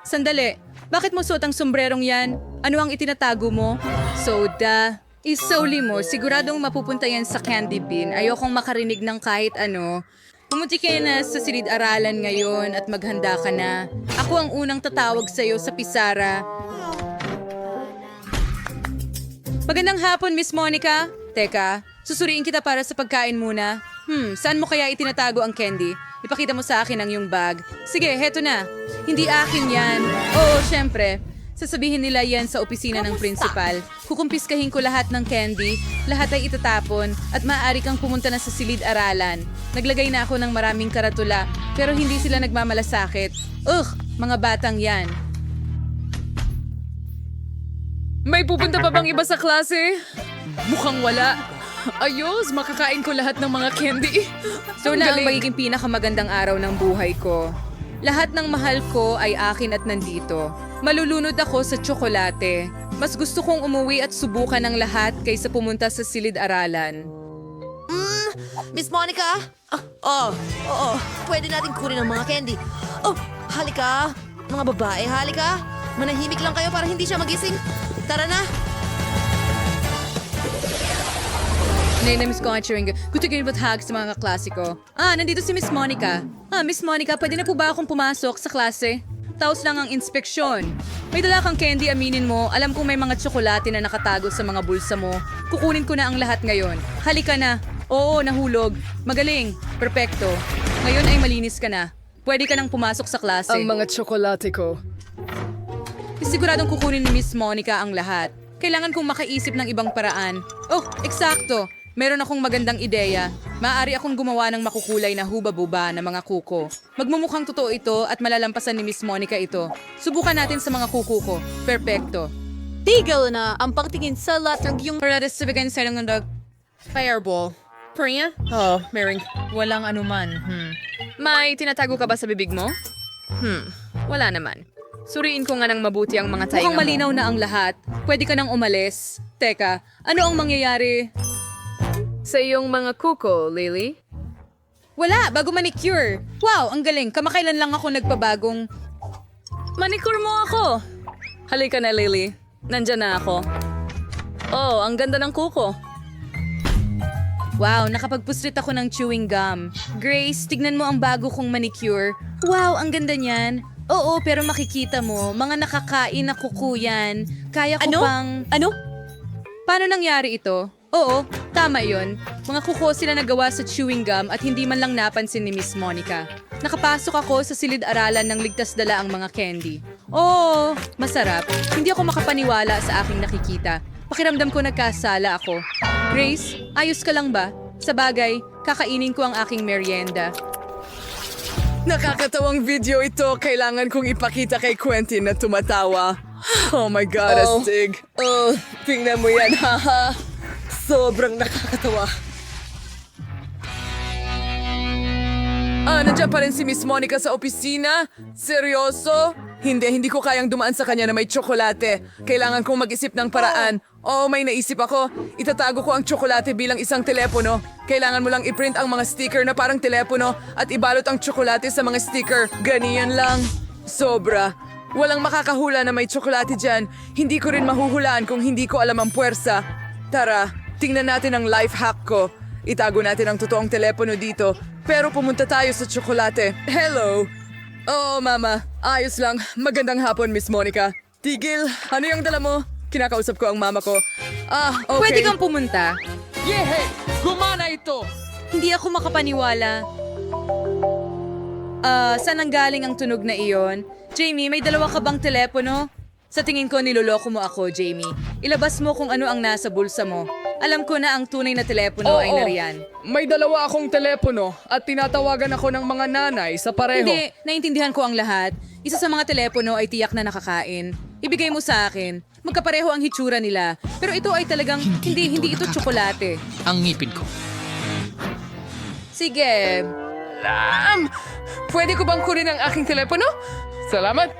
Sandali, bakit mo suot ang sombrerong yan? Ano ang itinatago mo? Soda. Isauli mo, siguradong mapupunta yan sa candy bin. Ayokong makarinig ng kahit ano. Pumunti ka na sa silid-aralan ngayon at maghanda ka na. Ako ang unang tatawag sa'yo sa pisara. Magandang hapon, Miss Monica. Teka, susuriin kita para sa pagkain muna. Saan mo kaya itinatago ang candy? Ipakita mo sa akin ang iyong bag. Sige, heto na. Hindi akin yan. Oo, syempre. Sasabihin nila yan sa opisina ng principal. Kukumpiskahin ko lahat ng candy, lahat ay itatapon, at maaari kang pumunta na sa silid-aralan. Naglagay na ako ng maraming karatula, pero hindi sila nagmamalasakit. Mga batang yan. May pupunta pa bang iba sa klase? Mukhang wala. Ayos, makakain ko lahat ng mga candy. So na ang magiging pinakamagandang araw ng buhay ko. Lahat ng mahal ko ay akin at nandito. Malulunod ako sa tsokolate. Mas gusto kong umuwi at subukan ng lahat kaysa pumunta sa silid-aralan. Miss Monica? Oo. Pwede natin kunin ang mga candy. Oh, halika. Mga babae, halika. Manahimik lang kayo para hindi siya magising. Tara na. Namiss ko ang chewing gum. Gusto ko ba't hag sa mga klasiko. Nandito si Miss Monica. Miss Monica, pwede na po ba akong pumasok sa klase? Taos lang ang inspeksyon. May dala kang candy, aminin mo. Alam kong may mga tsokolate na nakatago sa mga bulsa mo. Kukunin ko na ang lahat ngayon. Halika na. Oo, nahulog. Magaling. Perpekto. Ngayon ay malinis ka na. Pwede ka nang pumasok sa klase. Ang mga tsokolate ko. Siguradong kukunin ni Miss Monica ang lahat. Kailangan kong makaisip ng ibang paraan. Oh, eksakto. Meron akong magandang ideya. Maaari akong gumawa ng makukulay na huba-buba na mga kuko. Magmumukhang totoo ito at malalampasan ni Miss Monica ito. Subukan natin sa mga kuko ko. Perpekto. Tigil na ang pagtingin sa latrag yung... Para sa bigyan sa ng fireball. Priya? Oh, Mering. Walang anuman. May tinatago ka ba sa bibig mo? Wala naman. Suriin ko nga ng mabuti ang mga tainga mo. Mukhang malinaw na ang lahat. Pwede ka nang umalis. Teka, ano ang mangyayari? Sa iyong mga kuko, Lily? Wala, bago manicure. Wow, ang galing. Kamakailan lang ako nagpabagong... Manicure mo ako! Halika na, Lily. Nandyan na ako. Oh, ang ganda ng kuko. Wow, nakapagpuslit ako ng chewing gum. Grace, tignan mo ang bago kong manicure. Wow, ang ganda niyan. Oo, pero makikita mo, mga nakakain na kuko yan. Kaya ko bang... Ano? Paano nangyari ito? Oo, tama yon. Mga kuko sila nagawa sa chewing gum at hindi man lang napansin ni Miss Monica. Nakapasok ako sa silid-aralan ng ligtas dala ang mga candy. Oo, masarap. Hindi ako makapaniwala sa aking nakikita. Pakiramdam ko nagkasala ako. Grace, ayos ka lang ba? Sa bagay, kakainin ko ang aking merienda. Nakakatawang video ito. Kailangan kong ipakita kay Quentin na tumatawa. Oh my God, astig. Oh, tingnan mo yan, haha. Sobrang nakakatawa. Nandiyan pa rin si Miss Monica sa opisina? Seryoso? Hindi ko kayang dumaan sa kanya na may tsokolate. Kailangan kong mag-isip ng paraan. Oh, may naisip ako. Itatago ko ang tsokolate bilang isang telepono. Kailangan mo lang i-print ang mga sticker na parang telepono at ibalot ang tsokolate sa mga sticker. Ganiyan lang. Sobra. Walang makakahula na may tsokolate dyan. Hindi ko rin mahuhulaan kung hindi ko alam ang puwersa. Tara, tingnan natin ang life hack ko. Itago natin ang totoong telepono dito. Pero pumunta tayo sa tsokolate. Hello! Oo, Mama. Ayos lang. Magandang hapon, Miss Monica. Tigil, ano yung dala mo? Kinakausap ko ang mama ko. Okay. Pwede kang pumunta. Yehe! Gumana ito! Hindi ako makapaniwala. Saan nanggaling ang tunog na iyon? Jamie, may dalawa ka bang telepono? Sa tingin ko, niloloko mo ako, Jamie. Ilabas mo kung ano ang nasa bulsa mo. Alam ko na ang tunay na telepono ay nariyan. May dalawa akong telepono at tinatawagan ako ng mga nanay sa pareho. Hindi, naintindihan ko ang lahat. Isa sa mga telepono ay tiyak na nakakain. Ibigay mo sa akin. Magkapareho ang hitsura nila. Pero ito ay talagang, hindi ito tsokolate. Ang ngipin ko. Sige. Pwede ko bang kunin ang aking telepono? Salamat.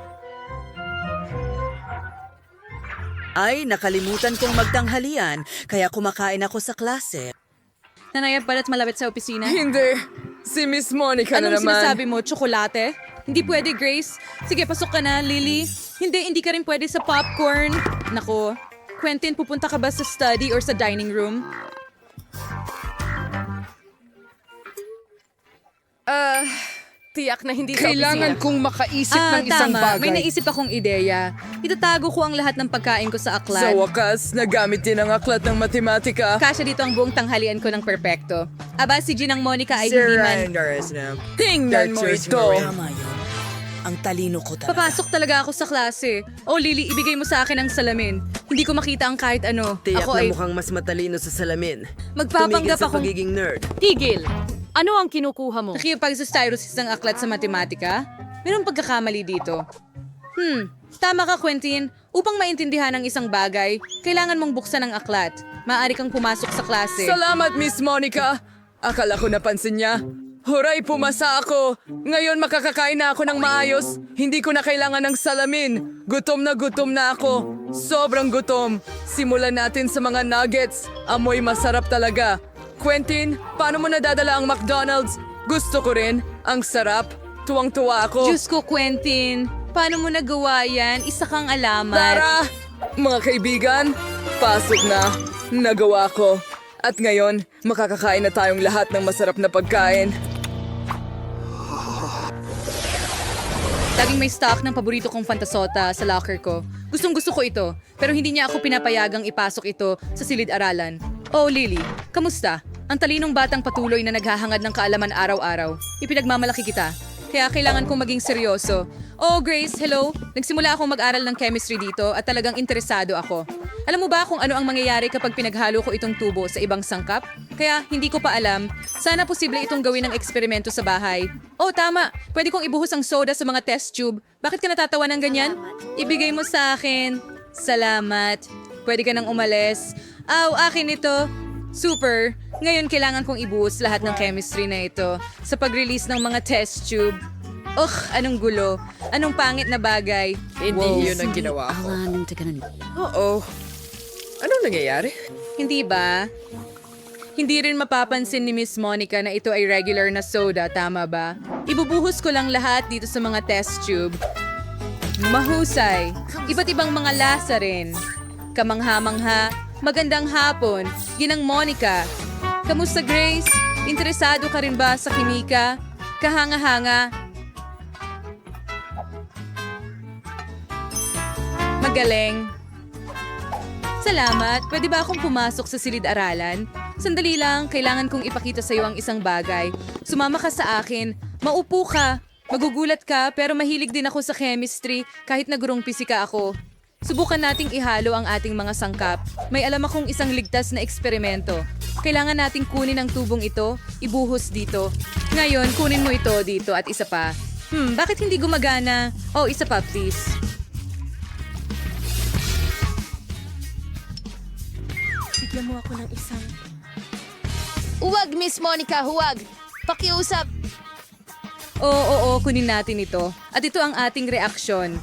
Ay, nakalimutan kong magtanghalian, kaya kumakain ako sa klase. Nanayab pala't malapit sa opisina. Hindi. Si Miss Monica na Anong naman. sinasabi mo? Tsokolate? Hindi pwede, Grace. Sige, pasok ka na, Lily. Hindi ka rin pwede sa popcorn. Nako, Quentin, pupunta ka ba sa study or sa dining room? Tiyak na hindi kailangan kong makaisip ng isang tama. bagay. May naisip akong ideya. Itatago ko ang lahat ng pagkain ko sa aklat. Sa wakas, nagamit din ang aklat ng matematika. Kasya dito ang buong tanghalian ko ng perpekto. Aba, si Ginang Monica ay hindi man... Tingnan mo ito. Tama yun. Ang talino ko talaga. Papasok talaga ako sa klase. Oh, Lily, ibigay mo sa akin ang salamin. Hindi ko makita ang kahit ano. Tiyak ako na ay... mukhang mas matalino sa salamin. Magpapanggap Tumigil sa akong... pagiging nerd. Tigil! Ano ang kinukuha mo? Nakipagsustyrosis ng aklat sa matematika? Mayroong pagkakamali dito. Tama ka, Quentin. Upang maintindihan ang isang bagay, kailangan mong buksan ang aklat. Maaari kang pumasok sa klase. Salamat, Miss Monica. Akala ko napansin niya. Huray, pumasa ako. Ngayon makakakain na ako ng maayos. Hindi ko na kailangan ng salamin. Gutom na ako. Sobrang gutom. Simulan natin sa mga nuggets. Amoy masarap talaga. Quentin, paano mo nadadala ang McDonald's? Gusto ko rin. Ang sarap. Tuwang-tuwa ako. Diyos ko, Quentin. Paano mo nagawa yan? Isa kang alamat. Tara! Mga kaibigan, pasok na. Nagawa ko. At ngayon, makakakain na tayong lahat ng masarap na pagkain. Laging may stock ng paborito kong fantasota sa locker ko. Gustong-gusto ko ito, pero hindi niya ako pinapayagang ipasok ito sa silid-aralan. Oh, Lily, kamusta? Ang talinong batang patuloy na naghahangad ng kaalaman araw-araw. Ipinagmamalaki kita. Kaya kailangan kong maging seryoso. Oh, Grace, hello. Nagsimula akong mag-aral ng chemistry dito at talagang interesado ako. Alam mo ba kung ano ang mangyayari kapag pinaghalo ko itong tubo sa ibang sangkap? Kaya hindi ko pa alam. Sana posible itong gawin ng eksperimento sa bahay. Oh, tama. Pwede kong ibuhos ang soda sa mga test tube. Bakit ka natatawa ng ganyan? Ibigay mo sa akin. Salamat. Pwede ka nang umalis. Akin ito. Super. Ngayon kailangan kong ibuhos lahat ng chemistry na ito sa pag-release ng mga test tube. Anong gulo. Anong pangit na bagay. Hindi yun ang ginawa ko. Oo. Anong nangyayari? Hindi ba? Hindi rin mapapansin ni Miss Monica na ito ay regular na soda, tama ba? Ibubuhos ko lang lahat dito sa mga test tube. Mahusay. Iba't ibang mga lasa rin. Kamangha-mangha. Magandang hapon. Ginang Monica. Kamusta, Grace? Interesado ka rin ba sa kimika? Kahanga-hanga. Magaling. Salamat. Pwede ba akong pumasok sa silid-aralan? Sandali lang, kailangan kong ipakita sa iyo ang isang bagay. Sumama ka sa akin. Maupo ka. Magugulat ka, pero mahilig din ako sa chemistry kahit na gurong pisika ako. Subukan nating ihalo ang ating mga sangkap. May alam akong isang ligtas na eksperimento. Kailangan nating kunin ang tubong ito, ibuhos dito. Ngayon, kunin mo ito dito at isa pa. Bakit hindi gumagana? Isa pa, please. Bigyan mo ako ng isang... Huwag, Miss Monica, huwag. Pakiusap. Oo, kunin natin ito. At ito ang ating reaksyon.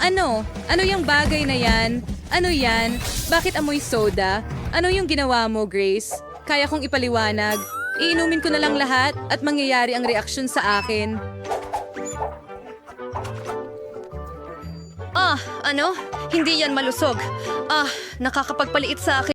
Ano? Ano yung bagay na yan? Ano yan? Bakit amoy soda? Ano yung ginawa mo, Grace? Kaya kong ipaliwanag. Iinumin ko na lang lahat at mangyayari ang reaksyon sa akin. Hindi yan malusog. Nakakapagpaliit sa akin.